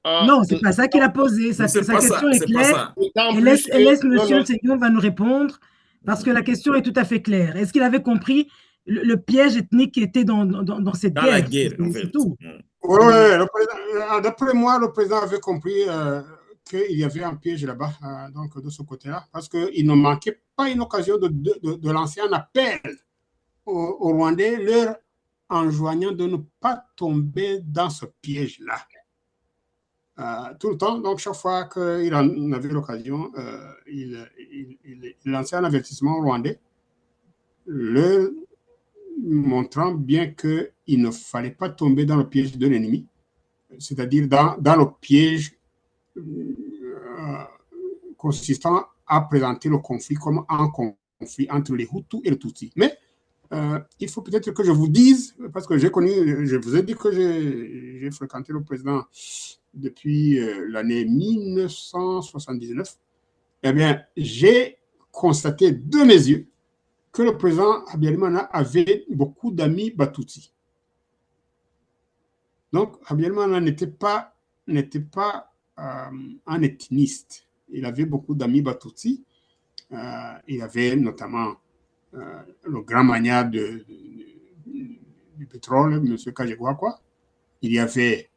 non, c'est pas ça qu'il a posé. Mais c'est Sa pas ça, question est c'est pas claire. ça. d'autant Et plus que non, Monsieur non, Nseigneur va nous répondre parce que la question est tout à fait claire. Est-ce qu'il avait compris le piège ethnique qui était dans cette Dans la guerre? guerre, en C'est fait. tout. Oui, ouais, d'après moi, le président avait compris qu'il y avait un piège là-bas, donc de ce côté-là, parce qu'il ne manquait pas une occasion de lancer un appel aux Rwandais, leur enjoignant de ne pas tomber dans ce piège-là. Tout le temps, donc chaque fois qu'il en avait l'occasion, il lançait un avertissement rwandais, leur montrant bien qu'il ne fallait pas tomber dans le piège de l'ennemi, c'est-à-dire dans le piège consistant à présenter le conflit comme un conflit entre les Hutus et les Tutsis. Mais il faut peut-être que je vous dise, parce que je vous ai dit que j'ai fréquenté le président depuis l'année 1979, eh bien, j'ai constaté de mes yeux que le président Habyarimana avait beaucoup d'amis Batutsi. Donc, Habyarimana n'était pas un ethniste. Il avait beaucoup d'amis Batutsi. Il avait notamment le grand magnat du pétrole, M. Kajegwakwa. Il y avait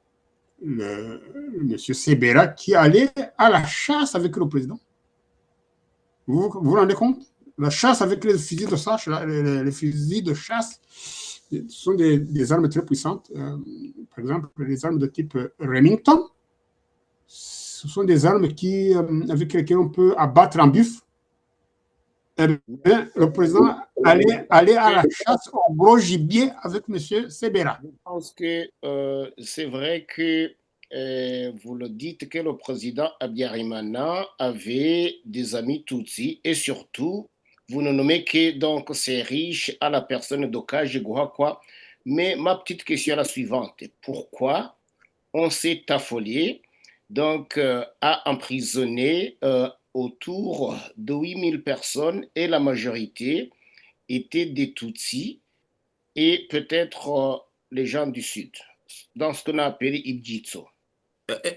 le M. Sebera qui allait à la chasse avec le président. Vous vous rendez compte? La chasse avec les fusils de chasse, les fusils de chasse sont des armes très puissantes. Par exemple, les armes de type Remington, ce sont des armes avec lesquelles on peut abattre un buffle. Eh bien, le président allait à la chasse au gros gibier avec M. Sebera. je pense que c'est vrai que vous le dites que le président Abiyarimana avait des amis Tutsis et surtout, vous ne nommez que donc ces riches à la personne d'Okage Guhakwa. Mais ma petite question est la suivante. Pourquoi on s'est affolé donc à emprisonner autour de 8000 personnes et la majorité étaient des Tutsis et peut-être les gens du Sud, dans ce qu'on a appelé Ibjitso.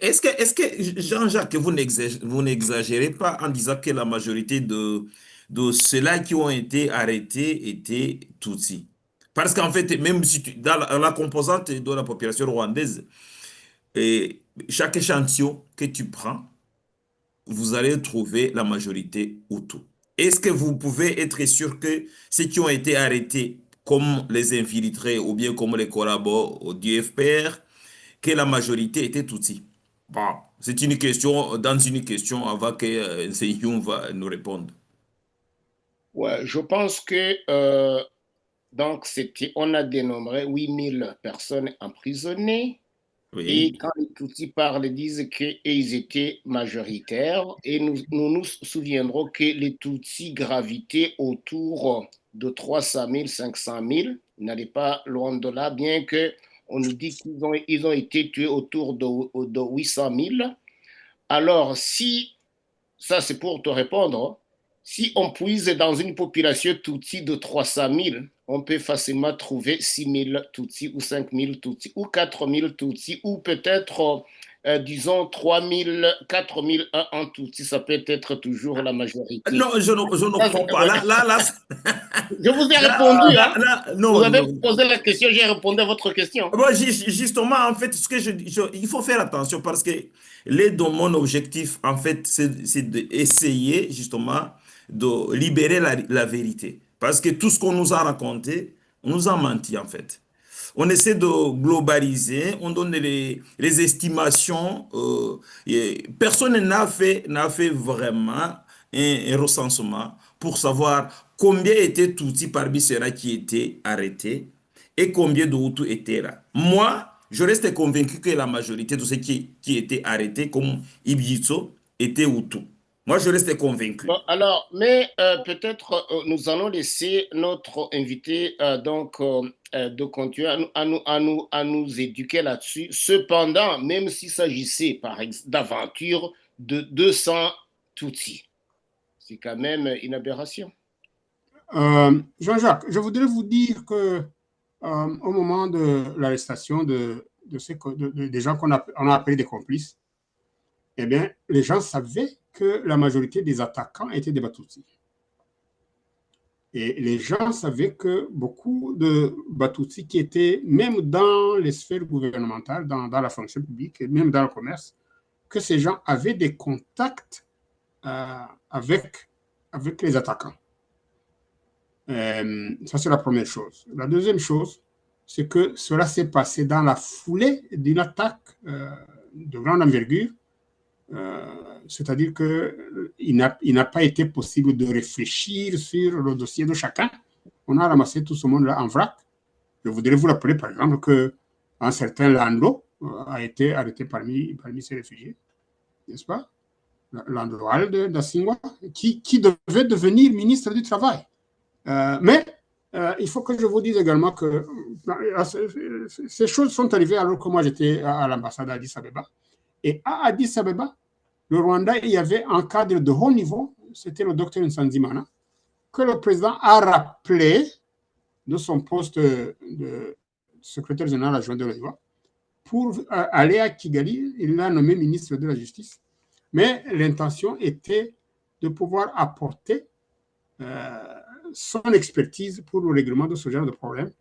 Est-ce que Jean-Jacques, vous n'exagérez pas en disant que la majorité de ceux-là qui ont été arrêtés étaient Tutsis? Parce qu'en fait, même si dans la composante de la population rwandaise, et chaque échantillon que tu prends, vous allez trouver la majorité Hutu. Est-ce que vous pouvez être sûr que ceux qui ont été arrêtés comme les infiltrés ou bien comme les collaborateurs du FPR, que la majorité était Tutsi? Bon, c'est une question, dans une question, avant que Seyoum va nous répondre. Ouais, je pense que donc on a dénombré 8000 personnes emprisonnées. Et Oui. quand les Tutsis parlent, ils disent qu'ils étaient majoritaires. Et nous souviendrons que les Tutsis gravitaient autour de 300 000, 500 000. Ils n'allaient pas loin de là, bien qu'on nous dit qu'ils ont été tués autour de 800 000. Alors, si, ça c'est pour te répondre, si on puise dans une population Tutsi de 300 000, on peut facilement trouver 6 000 Tutsis ou 5 000 Tutsis ou 4 000 Tutsis ou peut-être disons 3000, 4000 en tout, si ça peut être toujours la majorité. Non, je ne crois pas. Je vous ai répondu, hein? Non, vous avez non. posé la question, j'ai répondu à votre question. Moi, justement, en fait, il faut faire attention parce que mon objectif, en fait, c'est d'essayer, justement, de libérer la vérité. Parce que tout ce qu'on nous a raconté, on nous a menti, en fait. On essaie de globaliser, on donne les estimations. Et personne n'a fait vraiment un recensement pour savoir combien étaient Tutsis parmi ceux-là qui étaient arrêtés et combien de Hutus étaient là. Moi, je reste convaincu que la majorité de ceux qui étaient arrêtés, comme Ibizo, étaient Hutus. Moi, je reste convaincu. Bon, alors, mais peut-être nous allons laisser notre invité de continuer à nous éduquer là-dessus. Cependant, même s'il s'agissait d'aventure de 200 Tutsis, c'est quand même une aberration. Jean-Jacques, je voudrais vous dire que au moment de l'arrestation des gens on a appelé des complices, eh bien, les gens savaient que la majorité des attaquants étaient des Batutsis. Et les gens savaient que beaucoup de Batutsis qui étaient même dans les sphères gouvernementales, dans la fonction publique et même dans le commerce, que ces gens avaient des contacts avec les attaquants. Ça, c'est la première chose. La deuxième chose, c'est que cela s'est passé dans la foulée d'une attaque de grande envergure. C'est-à-dire qu'il n'a pas été possible de réfléchir sur le dossier de chacun. On a ramassé tout ce monde-là en vrac. Je voudrais vous rappeler, par exemple, qu'un certain Lando a été arrêté parmi ces réfugiés, n'est-ce pas? Lando Aldasingwa, qui devait devenir ministre du Travail. Mais il faut que je vous dise également que ces choses sont arrivées alors que moi j'étais à l'ambassade d'Addis Abeba. Et à Addis Abeba, le Rwanda, il y avait un cadre de haut niveau, c'était le docteur Nsanzimana, que le président a rappelé de son poste de secrétaire général adjoint de l'OIVA pour aller à Kigali. Il l'a nommé ministre de la Justice. Mais l'intention était de pouvoir apporter son expertise pour le règlement de ce genre de problème,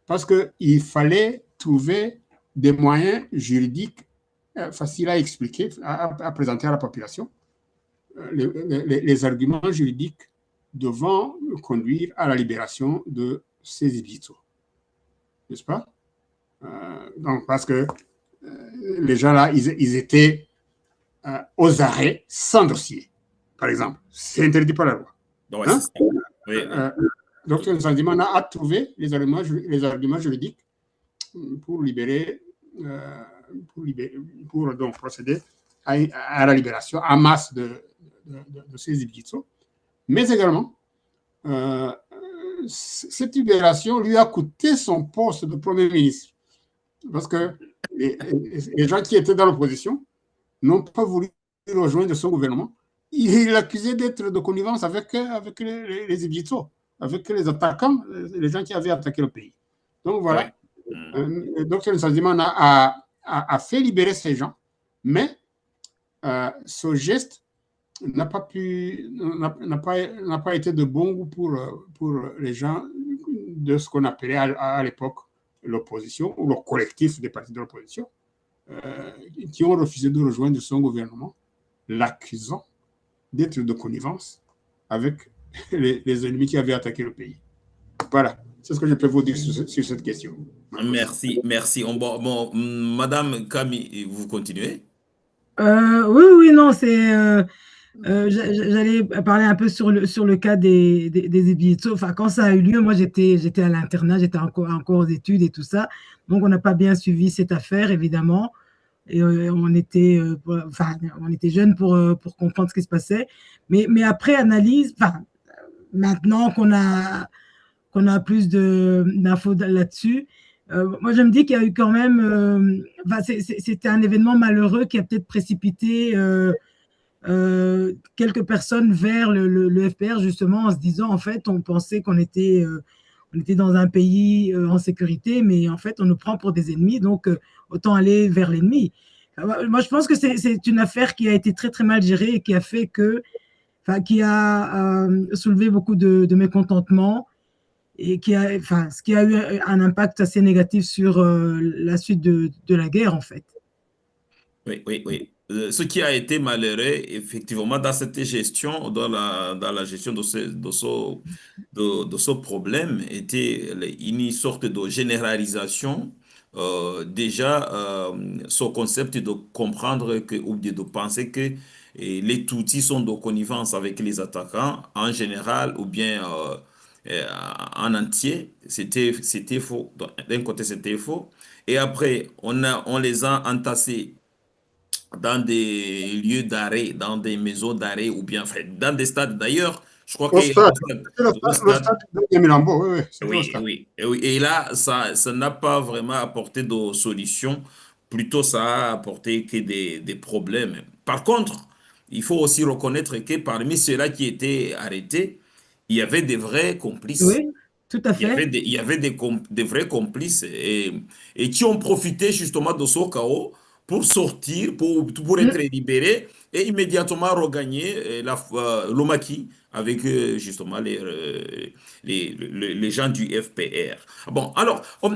parce qu'il fallait trouver des moyens juridiques faciles à expliquer, à présenter à la population, les arguments juridiques devant conduire à la libération de ces Ibizo. N'est-ce pas? Donc, parce que les gens là, ils étaient aux arrêts sans dossier, par exemple. C'est interdit par la loi. Ouais, hein? Oui. Donc, le sentiment a trouvé les arguments juridiques pour libérer, pour donc procéder à la libération en masse de ces Ibizo. Mais également, cette libération lui a coûté son poste de Premier ministre. Parce que les gens qui étaient dans l'opposition n'ont pas voulu rejoindre son gouvernement. Il l'accusait d'être de connivence avec les Ibizo, avec les attaquants, les gens qui avaient attaqué le pays. Donc voilà. Ouais. Le docteur Nsanzimana a fait libérer ces gens, mais ce geste n'a pas été de bon goût pour les gens de ce qu'on appelait à l'époque l'opposition, ou le collectif des partis de l'opposition, qui ont refusé de rejoindre son gouvernement, l'accusant d'être de connivence avec les ennemis qui avaient attaqué le pays. Voilà, c'est ce que je peux vous dire sur cette question. Merci. Bon, Madame Kami, vous continuez? Oui, non, c'est... j'allais parler un peu sur le cas des Ibizo. Enfin, quand ça a eu lieu, moi, j'étais à l'internat, j'étais encore aux études et tout ça. Donc, on n'a pas bien suivi cette affaire, évidemment. Et on était jeunes pour comprendre ce qui se passait. Mais après analyse, maintenant qu'on a plus d'infos là-dessus, moi, je me dis qu'il y a eu quand même... c'était un événement malheureux qui a peut-être précipité... quelques personnes vers le FPR, justement, en se disant, en fait, on pensait qu'on était dans un pays en sécurité, mais en fait, on nous prend pour des ennemis, donc autant aller vers l'ennemi. Moi, je pense que c'est une affaire qui a été très, très mal gérée et qui a fait que, qui a soulevé beaucoup de mécontentement et ce qui a eu un impact assez négatif sur la suite de la guerre, en fait. Oui, oui, oui. Ce qui a été malheureux, effectivement, dans cette gestion, dans la gestion de ce problème, était une sorte de généralisation. Déjà, ce concept de comprendre que, ou bien de penser que les Tutsis sont de connivence avec les attaquants en général, ou bien euh, en entier, c'était faux. D'un côté, c'était faux. Et après, on les a entassés dans des lieux d'arrêt, dans des maisons d'arrêt ou bien enfin, dans des stades d'ailleurs. Je crois Au qu'il y a stade, au le stade. stade de Milambo, oui, oui, c'était au Oui, stade. oui, et oui. Et là, ça n'a pas vraiment apporté de solution. Plutôt, ça a apporté que des problèmes. Par contre, il faut aussi reconnaître que parmi ceux-là qui étaient arrêtés, il y avait des vrais complices. Oui, tout à fait. Il y avait des vrais complices et qui ont profité justement de ce chaos pour sortir, pour être Mm. libérés et immédiatement regagner l'Omaki avec justement les gens du FPR. Bon, alors, on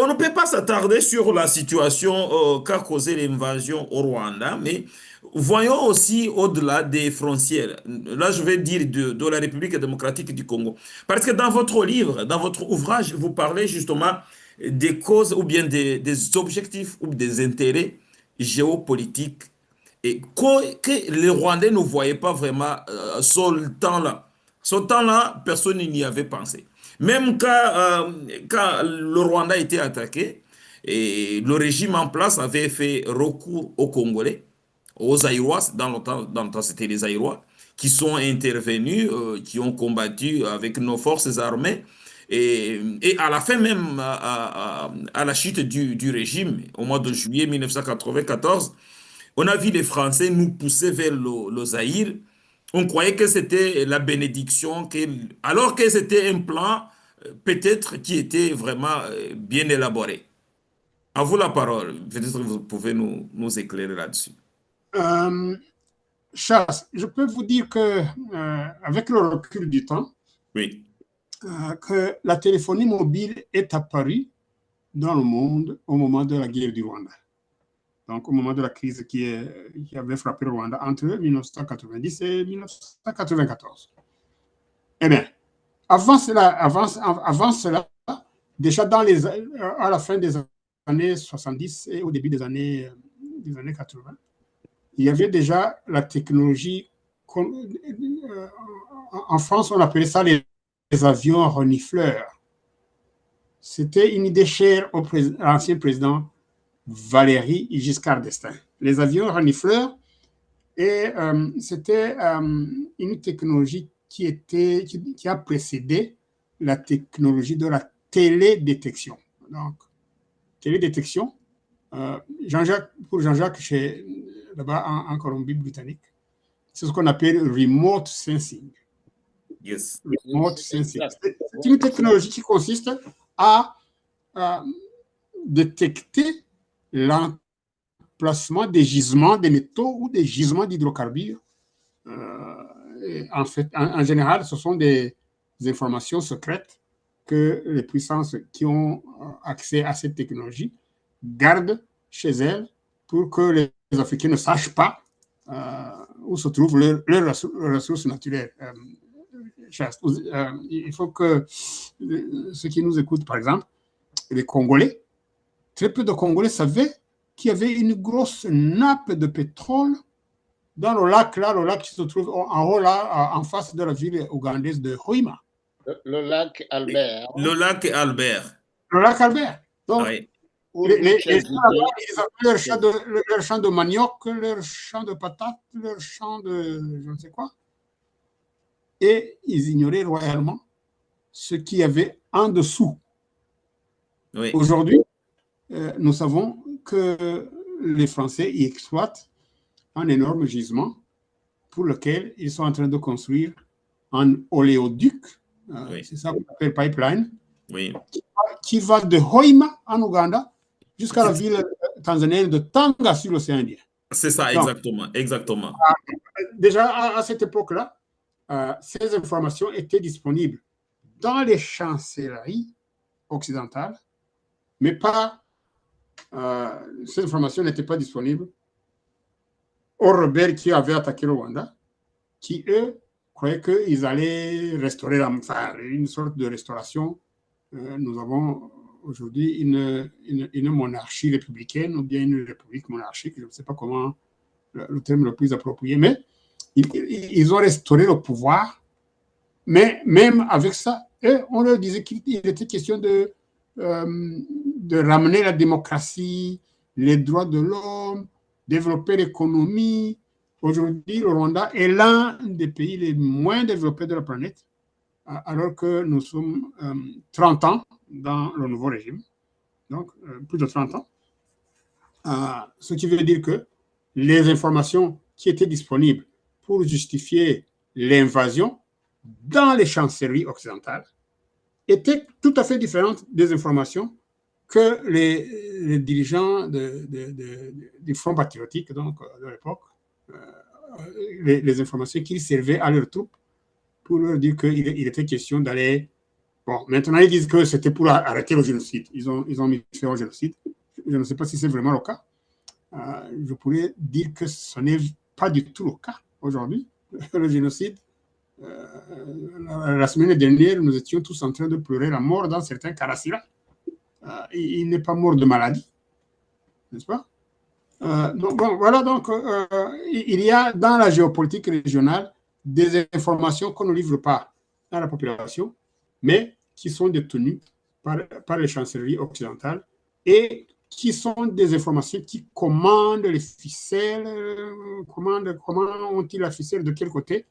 ne peut pas s'attarder sur la situation qu'a causé l'invasion au Rwanda, mais voyons aussi au-delà des frontières. Là, je vais dire de la République démocratique du Congo. Parce que dans votre livre, dans votre ouvrage, vous parlez justement des causes ou bien des objectifs ou des intérêts géopolitiques et que les Rwandais ne voyaient pas vraiment ce temps-là. Ce temps-là, personne n'y avait pensé. Même quand le Rwanda a été attaqué, et le régime en place avait fait recours aux Congolais, aux Aïrois, dans le temps c'était les Aïrois, qui sont intervenus, qui ont combattu avec nos forces armées. Et à la fin même, à la chute du régime, au mois de juillet 1994, on a vu les Français nous pousser vers le Zaïre. On croyait que c'était la bénédiction, alors que c'était un plan peut-être qui était vraiment bien élaboré. À vous la parole. Peut-être que vous pouvez nous éclairer là-dessus. Euh, Chasse, je peux vous dire que, avec le recul du temps, Oui. que la téléphonie mobile est apparue dans le monde au moment de la guerre du Rwanda. Donc, au moment de la crise qui avait frappé le Rwanda entre 1990 et 1994. Eh bien, avant cela, déjà à la fin des années 70 et au début des années 80, il y avait déjà la technologie. En France, on appelait ça les avions renifleurs. C'était une idée chère à l'ancien président Valéry Giscard d'Estaing. Les avions renifleurs, et c'était une technologie qui a précédé la technologie de la télédétection. Donc, télédétection, pour Jean-Jacques, là-bas en Colombie-Britannique, c'est ce qu'on appelle remote sensing. Yes. Remote sensing. C'est une technologie qui consiste à détecter l'emplacement des gisements de métaux ou des gisements d'hydrocarbures. En général, ce sont des informations secrètes que les puissances qui ont accès à cette technologie gardent chez elles pour que les Africains ne sachent pas où se trouvent leurs ressources naturelles. Il faut que ceux qui nous écoutent, par exemple, les Congolais, très peu de Congolais savaient qu'il y avait une grosse nappe de pétrole dans le lac qui se trouve en haut, là, en face de la ville ougandaise de Hoima. Le lac Albert. Le lac Albert. Le lac Albert. Donc, oui. Les ils avaient leur champ de manioc, leur champ de patates, leur champ de je ne sais quoi. Et ils ignoraient royalement ce qu'il y avait en dessous. Oui. Aujourd'hui, nous savons que les Français y exploitent un énorme gisement pour lequel ils sont en train de construire un oléoduc, oui. C'est ça qu'on appelle pipeline, oui. qui va de Hoima en Ouganda jusqu'à la ville tanzanienne de Tanga sur l'océan Indien. C'est ça, Donc, exactement, exactement. déjà à cette époque-là, ces informations étaient disponibles dans les chancelleries occidentales, mais pas, ces informations n'étaient pas disponibles aux rebelles qui avaient attaqué le Rwanda, qui, eux, croyaient qu'ils allaient restaurer une sorte de restauration. Nous avons aujourd'hui une monarchie républicaine ou bien une république monarchique, je ne sais pas comment le terme le plus approprié, mais ils ont restauré le pouvoir, mais même avec ça, on leur disait qu'il était question de ramener la démocratie, les droits de l'homme, développer l'économie. Aujourd'hui, le Rwanda est l'un des pays les moins développés de la planète, alors que nous sommes 30 ans dans le nouveau régime, donc plus de 30 ans. Ce qui veut dire que les informations qui étaient disponibles pour justifier l'invasion dans les chancelleries occidentales étaient tout à fait différentes des informations que les dirigeants du Front patriotique donc, de l'époque, les informations qu'ils servaient à leurs troupes pour leur dire qu'il était question d'aller... Bon, maintenant, ils disent que c'était pour arrêter le génocide. Ils ont mis fin au génocide. Je ne sais pas si c'est vraiment le cas. Je pourrais dire que ce n'est pas du tout le cas aujourd'hui. Le génocide, la semaine dernière, nous étions tous en train de pleurer la mort dans certains Karasira. Il n'est pas mort de maladie, n'est-ce pas? Donc, bon, voilà, donc, il y a dans la géopolitique régionale des informations qu'on ne livre pas à la population, mais qui sont détenues par les chancelleries occidentales et qui sont des informations qui commandent les ficelles, comment ont-ils la ficelle, de quel côté,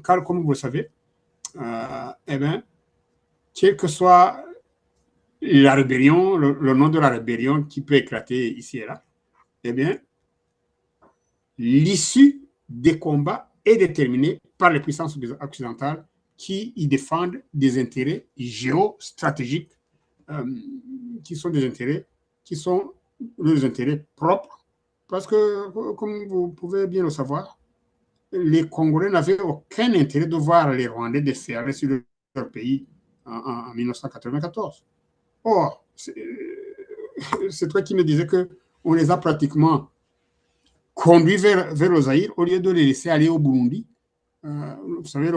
car comme vous le savez, eh bien, quel que soit la rébellion, le nom de la rébellion qui peut éclater ici et là, eh bien, l'issue des combats est déterminée par les puissances occidentales qui y défendent des intérêts géostratégiques qui sont des intérêts qui sont leurs intérêts propres. Parce que, comme vous pouvez bien le savoir, les Congolais n'avaient aucun intérêt de voir les Rwandais déferler sur leur pays en 1994. Or, c'est toi qui me disais qu'on les a pratiquement conduits vers le Zaïre au lieu de les laisser aller au Burundi. Vous savez,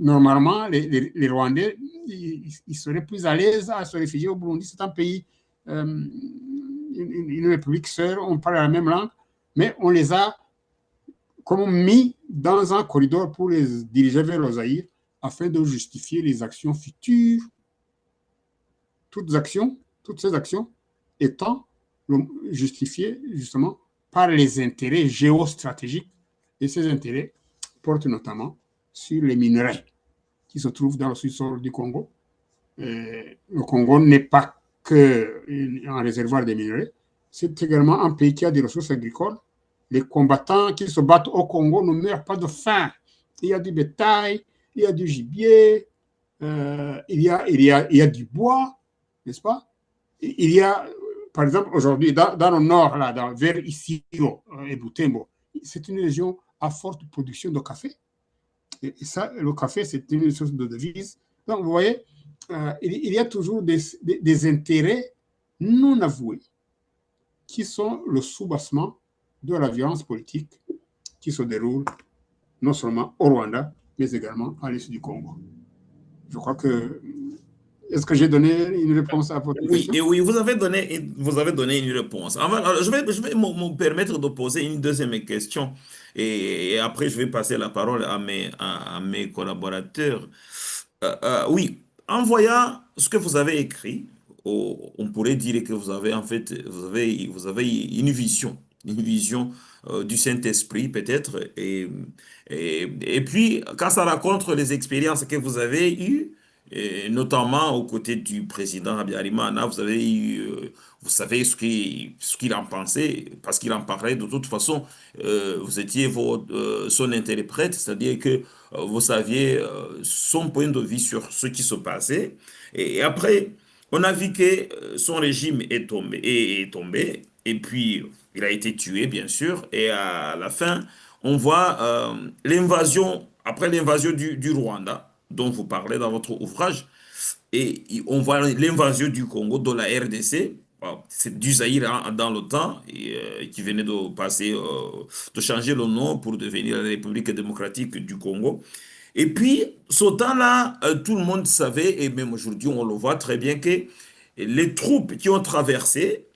normalement, les Rwandais, ils seraient plus à l'aise à se réfugier au Burundi. C'est un pays, une république sœur, on parle la même langue, mais on les a comme mis dans un corridor pour les diriger vers le Zaïre afin de justifier les actions futures. Toutes ces actions étant justifiées justement par les intérêts géostratégiques, et ces intérêts portent notamment sur les minerais qui se trouvent dans le sous-sol du Congo. Le Congo n'est pas qu'un réservoir de minerais, c'est également un pays qui a des ressources agricoles. Les combattants qui se battent au Congo ne meurent pas de faim. Il y a du bétail, il y a du gibier, il y a du bois, n'est-ce pas? Il y a, par exemple, aujourd'hui, dans le nord, là, vers Isiro et Butembo, c'est une région à forte production de café. Et ça, le café, c'est une source de devise. Donc, vous voyez, il y a toujours des intérêts non avoués qui sont le soubassement de la violence politique qui se déroule non seulement au Rwanda, mais également à l'est du Congo. Je crois que... Est-ce que j'ai donné une réponse à votre question? Oui, et oui, vous avez donné une réponse. Alors, je vais me permettre de poser une deuxième question et après je vais passer la parole à mes collaborateurs. Oui, en voyant ce que vous avez écrit, on pourrait dire que vous avez en fait, vous avez une vision du Saint-Esprit peut-être, et puis quand ça rencontre les expériences que vous avez eues, et notamment aux côtés du président Habyarimana, vous avez eu, vous savez ce qu'il en pensait, parce qu'il en parlait de toute façon, vous étiez son interprète, c'est-à-dire que vous saviez son point de vue sur ce qui se passait. Et après, On a vu que son régime est tombé, et puis il a été tué, bien sûr, et à la fin, on voit l'invasion, après l'invasion du Rwanda, dont vous parlez dans votre ouvrage, et on voit l'invasion du Congo, de la RDC, bon, c'est du Zaïre dans le temps, et, qui venait de passer, de changer le nom pour devenir la République démocratique du Congo. Et puis, ce temps-là, tout le monde savait, et même aujourd'hui, on le voit très bien, que les troupes qui ont traversé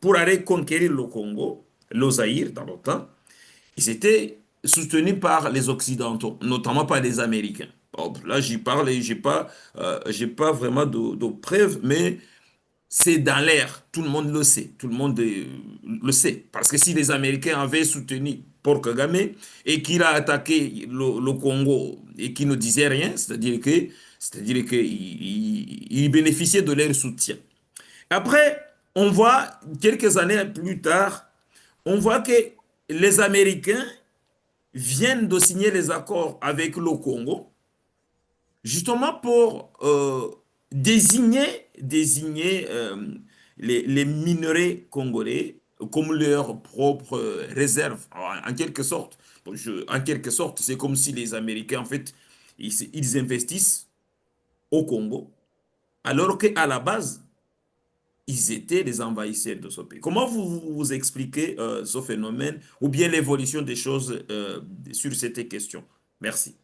pour aller conquérir le Congo, le Zaïre dans le temps, ils étaient soutenus par les Occidentaux, notamment par les Américains. Bon, là, j'y parle et j'ai pas vraiment de preuves, mais c'est dans l'air. Tout le monde le sait. Tout le monde le sait. Parce que si les Américains avaient soutenu Paul Kagame et qu'il a attaqué le Congo et qu'il ne disait rien, c'est-à-dire que il bénéficiait de leur soutien. Après, on voit quelques années plus tard, on voit que les Américains viennent de signer les accords avec le Congo, justement pour désigner les minerais congolais comme leur propre réserve, en quelque sorte. En quelque sorte, c'est comme si les Américains, en fait, ils investissent au Congo, alors qu'à la base, ils étaient les envahisseurs de ce pays. Comment vous expliquez ce phénomène ou bien l'évolution des choses sur cette question? Merci.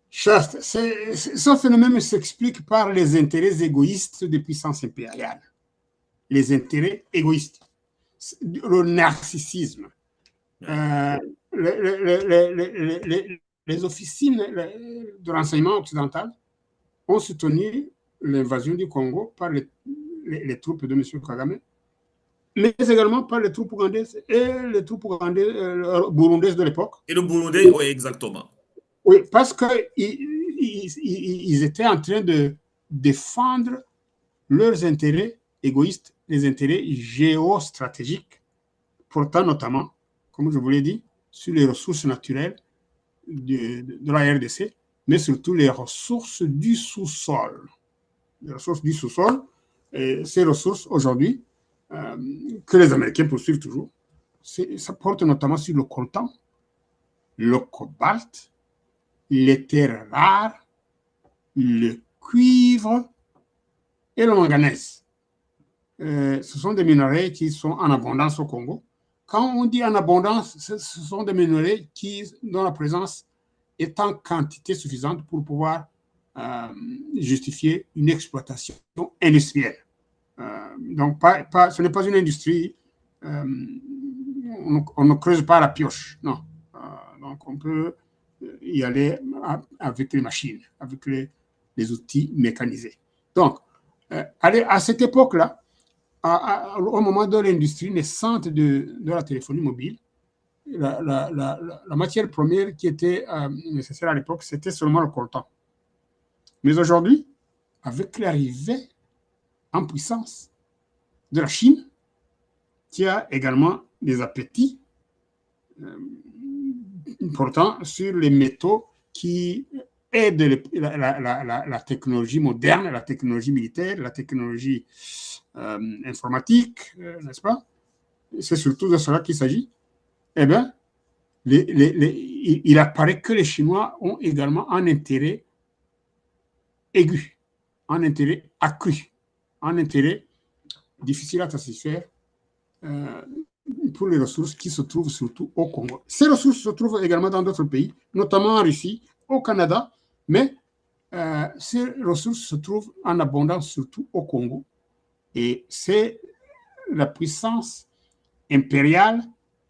Chaste, ce phénomène s'explique par les intérêts égoïstes des puissances impériales. Les intérêts égoïstes, le narcissisme. Les officines de renseignement occidental ont soutenu l'invasion du Congo par les troupes de M. Kagame, mais également par les troupes ougandaises et les troupes burundaises de l'époque. Et le Burundais, oui, exactement. Oui, parce qu'ils étaient en train de défendre leurs intérêts égoïstes, les intérêts géostratégiques, portant notamment, comme je vous l'ai dit, sur les ressources naturelles de la RDC, mais surtout les ressources du sous-sol. Les ressources du sous-sol, et ces ressources aujourd'hui, que les Américains poursuivent toujours, ça porte notamment sur le coltan, le cobalt, les terres rares, le cuivre et le manganèse. Ce sont des minerais qui sont en abondance au Congo. Quand on dit en abondance, ce sont des minerais dont la présence est en quantité suffisante pour pouvoir justifier une exploitation industrielle. Donc, ce n'est pas une industrie, on ne creuse pas à la pioche, non. Donc, on peut y aller avec les machines, avec les outils mécanisés. Donc, à cette époque-là, au moment de l'industrie naissante de la téléphonie mobile, la matière première qui était nécessaire à l'époque, c'était seulement le coltan. Mais aujourd'hui, avec l'arrivée en puissance de la Chine, qui a également des appétits importants sur les métaux qui aident la technologie moderne, la technologie militaire, la technologie informatique, n'est-ce pas? C'est surtout de cela qu'il s'agit. Eh bien, il apparaît que les Chinois ont également un intérêt aigu, un intérêt accru, un intérêt difficile à satisfaire pour les ressources qui se trouvent surtout au Congo. Ces ressources se trouvent également dans d'autres pays, notamment en Russie, au Canada, mais ces ressources se trouvent en abondance surtout au Congo. Et c'est la puissance impériale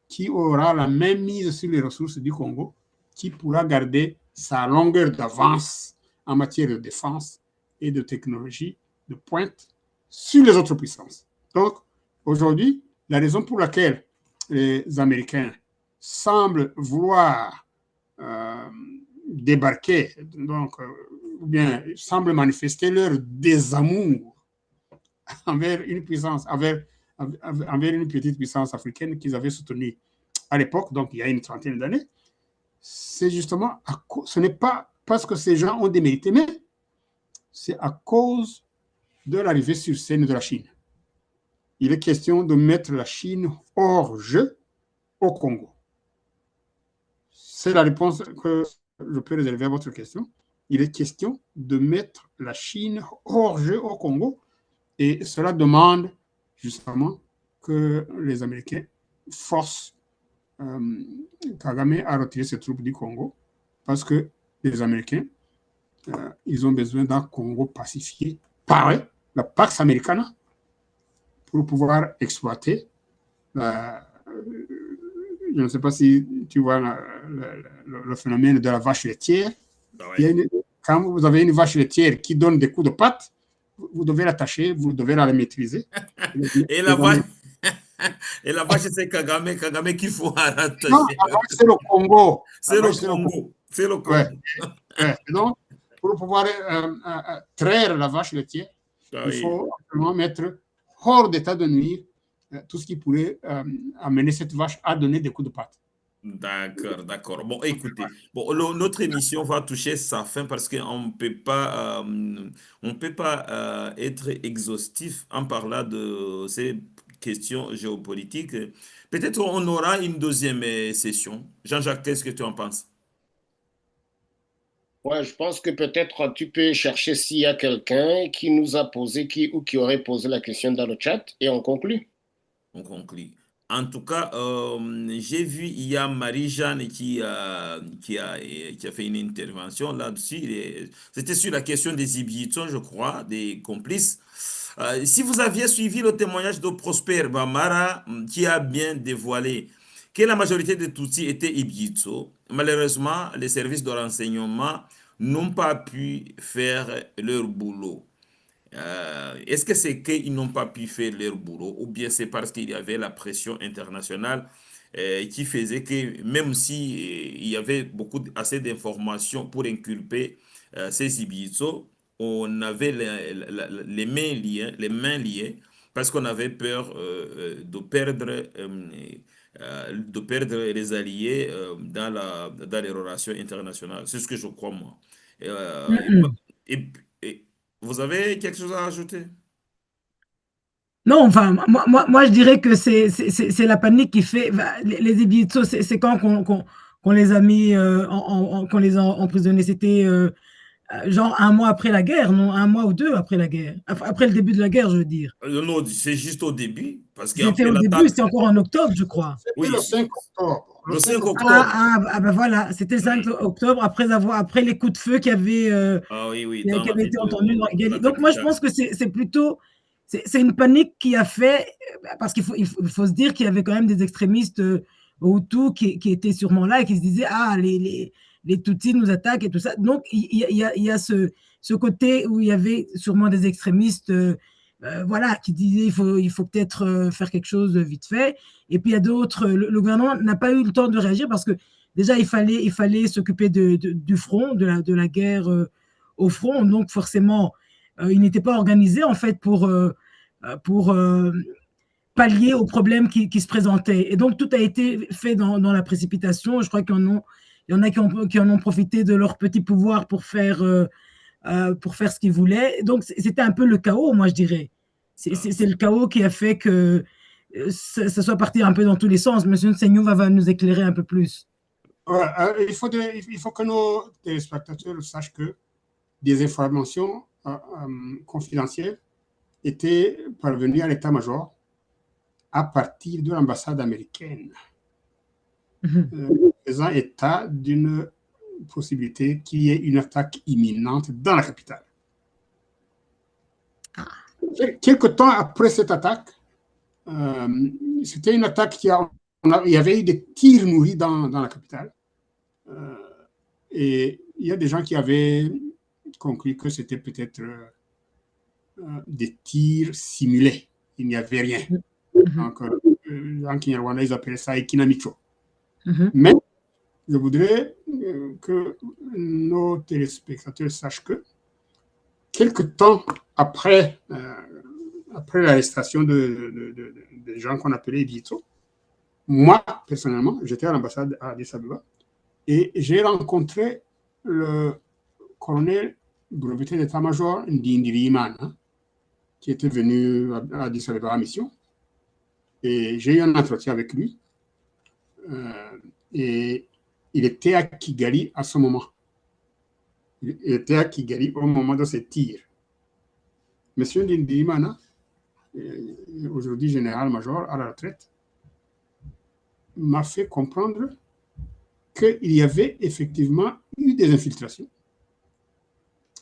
qui aura la même mise sur les ressources du Congo, qui pourra garder sa longueur d'avance en matière de défense et de technologie de pointe sur les autres puissances. Donc, aujourd'hui, la raison pour laquelle les Américains semblent vouloir débarquer, donc, ou bien semblent manifester leur désamour envers une puissance, envers une petite puissance africaine qu'ils avaient soutenue à l'époque, donc il y a une trentaine d'années, c'est justement, ce n'est pas parce que ces gens ont démérité, mais c'est à cause de l'arrivée sur scène de la Chine. Il est question de mettre la Chine hors jeu au Congo. C'est la réponse que je peux réserver à votre question. Il est question de mettre la Chine hors jeu au Congo et cela demande justement que les Américains forcent Kagame à retirer ses troupes du Congo parce que les Américains, ils ont besoin d'un Congo pacifié par la Pax Americana pour pouvoir exploiter je ne sais pas si tu vois le phénomène de la vache laitière. Ouais. Quand vous avez une vache laitière qui donne des coups de patte, vous devez l'attacher, vous devez la maîtriser. Et la vache, et la vache c'est Kagame qu'il faut Non, attacher. la vache, c'est le Congo. C'est le Congo. C'est le Ouais. Congo. Donc, pour pouvoir traire la vache laitière, Ah il oui. faut absolument mettre hors d'état de nuire tout ce qui pourrait amener cette vache à donner des coups de patte. D'accord, d'accord. Bon, écoutez, bon, notre émission va toucher sa fin parce qu'on on peut pas être exhaustif en parlant de ces questions géopolitiques. Peut-être on aura une deuxième session. Jean-Jacques, qu'est-ce que tu en penses? Ouais, je pense que peut-être tu peux chercher s'il y a quelqu'un qui nous a posé, ou qui aurait posé la question dans le chat et on conclut. On conclut. En tout cas, j'ai vu, il y a Marie-Jeanne qui a fait une intervention là-dessus. C'était sur la question des Ibizos, je crois, des complices. Si vous aviez suivi le témoignage de Prosper Bamara, qui a bien dévoilé que la majorité des Tutsis étaient Ibizos, malheureusement, les services de renseignement n'ont pas pu faire leur boulot. Est-ce que c'est qu'ils n'ont pas pu faire leur boulot ou bien c'est parce qu'il y avait la pression internationale qui faisait que même si il y avait assez d'informations pour inculper ces Ibizo, on avait les mains liées parce qu'on avait peur de perdre les alliés dans les relations internationales. C'est ce que je crois moi. Et, et vous avez quelque chose à ajouter? Non, enfin, moi, je dirais que c'est la panique qui fait. Les Ibiza, c'est quand qu'on les a mis, qu'on les a emprisonnés. C'était genre un mois après la guerre, non? Un mois ou deux après la guerre. Après le début de la guerre, je veux dire. Non, c'est juste au début, parce C'était qu'après au début, l'attaque, c'était encore en octobre, je crois. C'était oui, le 5 octobre. Le le 5 5 octobre. octobre. Ben voilà, c'était le 5 octobre, après les coups de feu Ah oui, oui, qui dans la avaient ville été entendus dans de la Kigali. Donc moi, je capitale. pense que c'est plutôt, c'est une panique qui a fait, parce il faut se dire qu'il y avait quand même des extrémistes Hutus qui étaient sûrement là et qui se disaient, ah, les Tutsis nous attaquent et tout ça. Donc il y a ce côté où il y avait sûrement des extrémistes voilà, qui disaient il faut peut-être faire quelque chose vite fait. Et puis il y a d'autres, le gouvernement n'a pas eu le temps de réagir parce que déjà il fallait s'occuper du front, de la guerre au front. Donc forcément, il n'était pas organisé en fait pour pallier aux problèmes qui se présentaient. Et donc tout a été fait dans la précipitation. Je crois il y en a qui en ont profité de leur petit pouvoir pour faire ce qu'ils voulaient. Donc c'était un peu le chaos, moi je dirais. Ah, C'est le chaos qui a fait que ça soit parti un peu dans tous les sens. Monsieur Nsegnou va nous éclairer un peu plus. Ouais, il faut que nos téléspectateurs sachent que des informations confidentielles étaient parvenues à l'état-major à partir de l'ambassade américaine, faisant état d'une possibilité qu'il y ait une attaque imminente dans la capitale. Quelque temps après cette attaque, c'était une attaque il y avait eu des tirs nourris dans la capitale. Et il y a des gens qui avaient conclu que c'était peut-être des tirs simulés. Il n'y avait rien. Donc, en Kinyarwanda, ils appelaient ça Ekinamicho. Mais je voudrais que nos téléspectateurs sachent que quelque temps après l'arrestation des gens qu'on appelait Ibito, moi, personnellement, j'étais à l'ambassade à Addis Abeba et j'ai rencontré le colonel breveté d'état-major Ndindirimana, qui était venu à Addis Abeba en mission. Et j'ai eu un entretien avec lui. Et il était à Kigali à ce moment. Il était à Kigali au moment de ces tirs. Monsieur Ndimana, aujourd'hui général-major à la retraite, m'a fait comprendre qu'il y avait effectivement eu des infiltrations.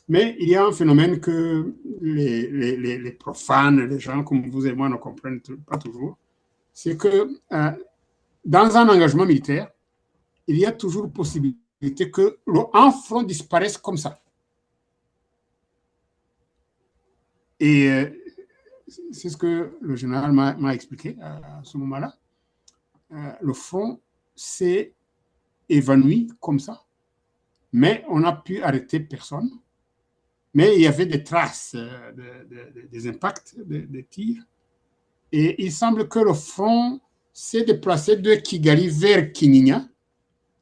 Mais il y a un phénomène que les profanes, les gens comme vous et moi ne comprennent pas toujours, c'est que dans un engagement militaire, il y a toujours possibilité que un front disparaisse comme ça. Et c'est ce que le général m'a expliqué à ce moment-là. Le front s'est évanoui comme ça, mais on n'a pu arrêter personne. Mais il y avait des traces, des impacts, des tirs. Et il semble que le front s'est déplacé de Kigali vers Kinyinya.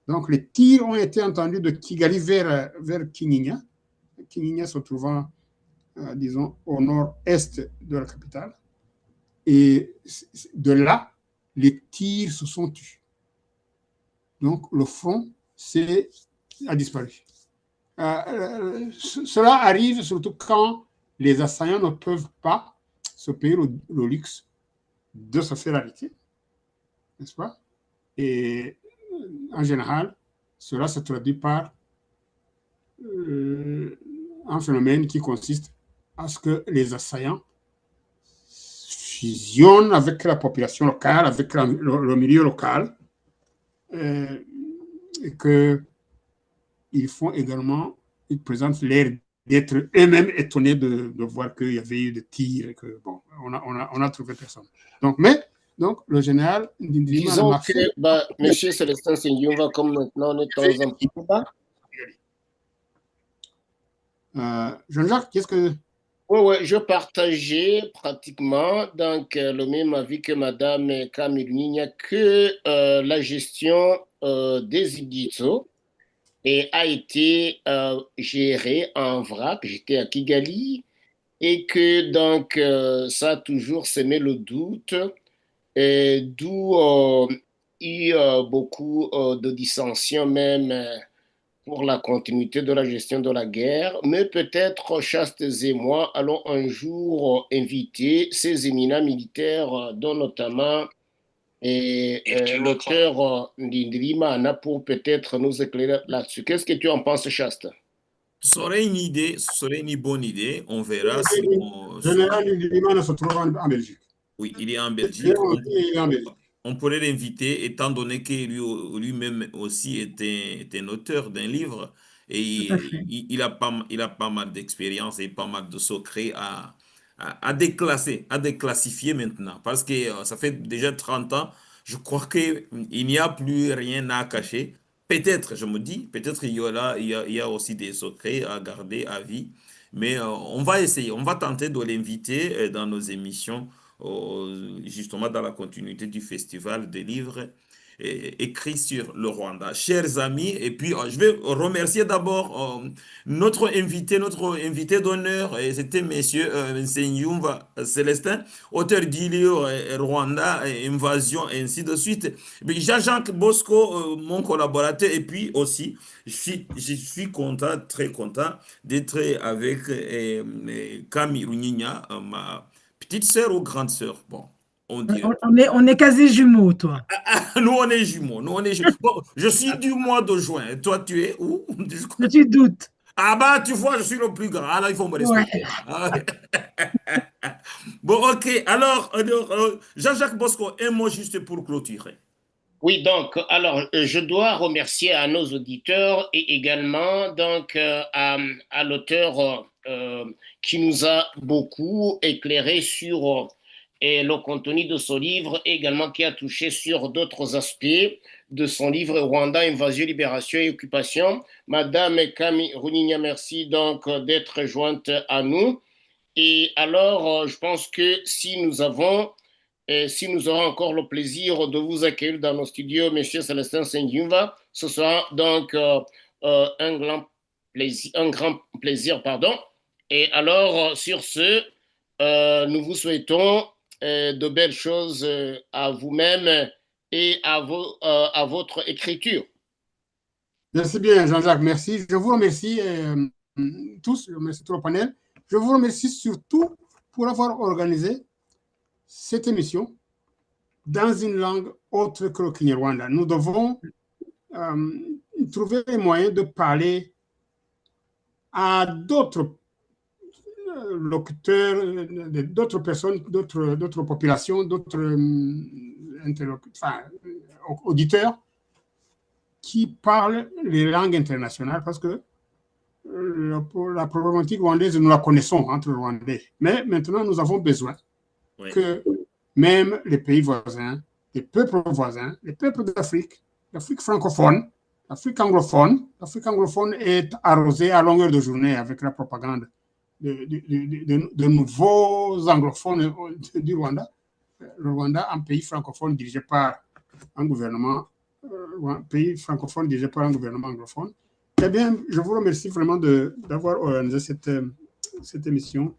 Donc les tirs ont été entendus de Kigali vers Kinyinya. Kinyinya se trouvant, disons, au nord-est de la capitale. Et de là, les tirs se sont tus. Donc le front a disparu. Cela arrive surtout quand les assaillants ne peuvent pas se payer le luxe de se faire arrêter, n'est-ce pas? Et en général, cela se traduit par un phénomène qui consiste à ce que les assaillants fusionnent avec la population locale, avec le milieu local, et qu'ils font également, ils présentent l'air d'être eux-mêmes étonnés de voir qu'il y avait eu des tirs et que, bon, on a trouvé personne. Donc, le général Ndimana disons que, monsieur Célestin Sengiumva, comme maintenant, on est dans un petit peu bas. Jean-Jacques, qu'est-ce que... Oui, je partageais pratiquement donc, le même avis que Madame Kamil que la gestion des Igitso a été gérée en vrac. J'étais à Kigali et que donc ça a toujours semé le doute, d'où il y a beaucoup de dissensions même pour la continuité de la gestion de la guerre, mais peut-être Chastes et moi allons un jour inviter ces éminents militaires, dont notamment l'auteur Ndimana, pour peut-être nous éclairer là-dessus. Qu'est-ce que tu en penses, Chaste? Ce serait une idée, ce serait une bonne idée. On verra si Le général Ndimana se trouve en Belgique. Oui, il est en Belgique. Il est en Belgique. On pourrait l'inviter, étant donné que lui-même aussi est un auteur d'un livre et il a pas mal d'expérience et pas mal de secrets à déclasser, à déclassifier maintenant. Parce que ça fait déjà 30 ans, je crois qu'il n'y a plus rien à cacher. Peut-être, je me dis, peut-être il y a aussi des secrets à garder à vie. Mais on va essayer, on va tenter de l'inviter dans nos émissions justement dans la continuité du festival des livres écrits sur le Rwanda. Chers amis, et puis je vais remercier d'abord notre invité d'honneur, et c'était Monsieur Nsenyumva Célestin, auteur du livre Rwanda, Invasion, et ainsi de suite. Mais Jean-Jacques Bosco, mon collaborateur, et puis aussi, je suis content, très content d'être avec Camille Runyinya, ma petite sœur ou grande sœur? Bon, on dirait. On est quasi jumeaux, toi. Nous, on est jumeaux. Nous, on est jumeaux. Bon, je suis du mois de juin. Toi, tu es où? Tu doutes. Ah bah, tu vois, je suis le plus grand. Alors, il faut me respecter. Ouais. Bon, ok. Alors, Jean-Jacques Bosco, un mot juste pour clôturer. Oui, donc, alors, je dois remercier à nos auditeurs et également donc à l'auteur qui nous a beaucoup éclairé sur le contenu de son livre, et également qui a touché sur d'autres aspects de son livre Rwanda, Invasion, Libération et Occupation. Madame Camille Runyinya, merci donc d'être jointe à nous. Et alors, je pense que si nous aurons encore le plaisir de vous accueillir dans nos studios, Monsieur Célestin Sengiumva, ce sera donc un grand plaisir, pardon. Et alors, sur ce, nous vous souhaitons de belles choses à vous-même et à votre écriture. Merci bien, Jean-Jacques. Merci. Je vous remercie tous. Je remercie tout le panel. Je vous remercie surtout pour avoir organisé cette émission dans une langue autre que le Kinyarwanda. Nous devons trouver un moyen de parler à d'autres locuteurs, d'autres personnes, d'autres populations, d'autres auditeurs qui parlent les langues internationales parce que la problématique rwandaise, nous la connaissons entre les Rwandais. Mais maintenant, nous avons besoin que même les pays voisins, les peuples voisins, les peuples d'Afrique, l'Afrique francophone, l'Afrique anglophone est arrosée à longueur de journée avec la propagande de nouveaux anglophones du Rwanda. Le Rwanda, un pays francophone dirigé par un gouvernement, anglophone. Eh bien, je vous remercie vraiment d'avoir organisé cette émission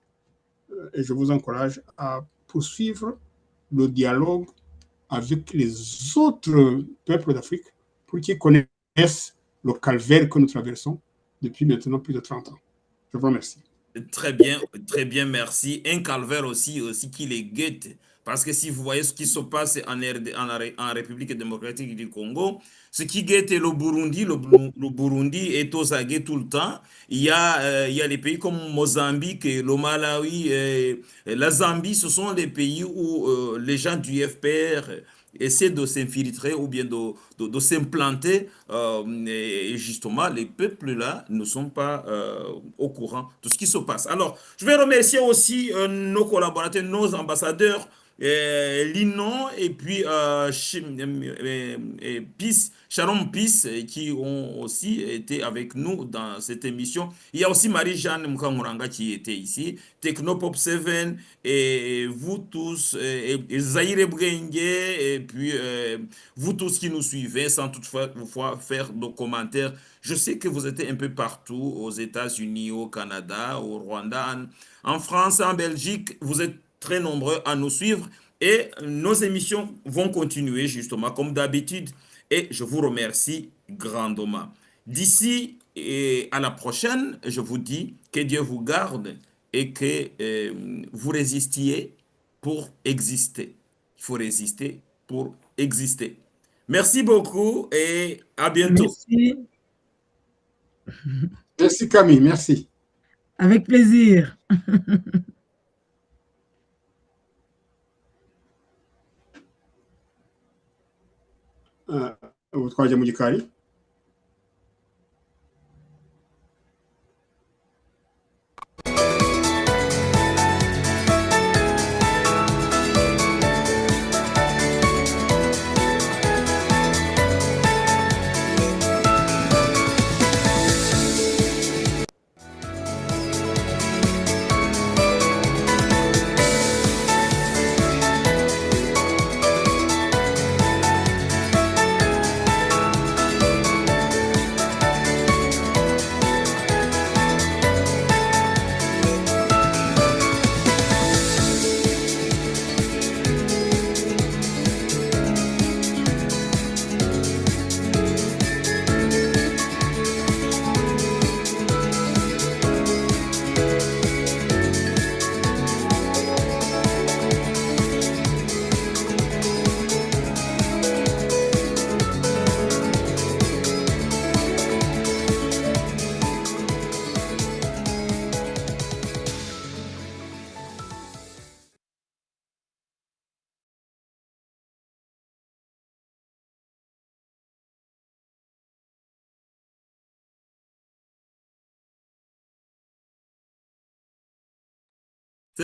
et je vous encourage à poursuivre le dialogue avec les autres peuples d'Afrique pour qu'ils connaissent le calvaire que nous traversons depuis maintenant plus de 30 ans. Je vous remercie. Très bien, merci. Un calvaire aussi qui les guette. Parce que si vous voyez ce qui se passe en République démocratique du Congo, ce qui guette le Burundi, le Burundi est aux aguets tout le temps. Il y a les pays comme Mozambique, le Malawi, la Zambie, ce sont les pays où les gens du FPR essaient de s'infiltrer ou bien de s'implanter. Et justement, les peuples là ne sont pas au courant de ce qui se passe. Alors, je vais remercier aussi nos collaborateurs, nos ambassadeurs, Linon et puis Sharon Peace, qui ont aussi été avec nous dans cette émission. Il y a aussi Marie-Jeanne Mkamuranga qui était ici, Technopop 7, et vous tous, et Zahir Brengue, et puis vous tous qui nous suivez sans toutefois faire de commentaires. Je sais que vous êtes un peu partout, aux États-Unis, au Canada, au Rwanda, en France, en Belgique. Vous êtes très nombreux à nous suivre et nos émissions vont continuer justement comme d'habitude. Et je vous remercie grandement. D'ici et à la prochaine, je vous dis que Dieu vous garde et que vous résistiez pour exister. Il faut résister pour exister. Merci beaucoup et à bientôt. Merci. Merci Camille, merci. Avec plaisir. Au troisième Mudikari.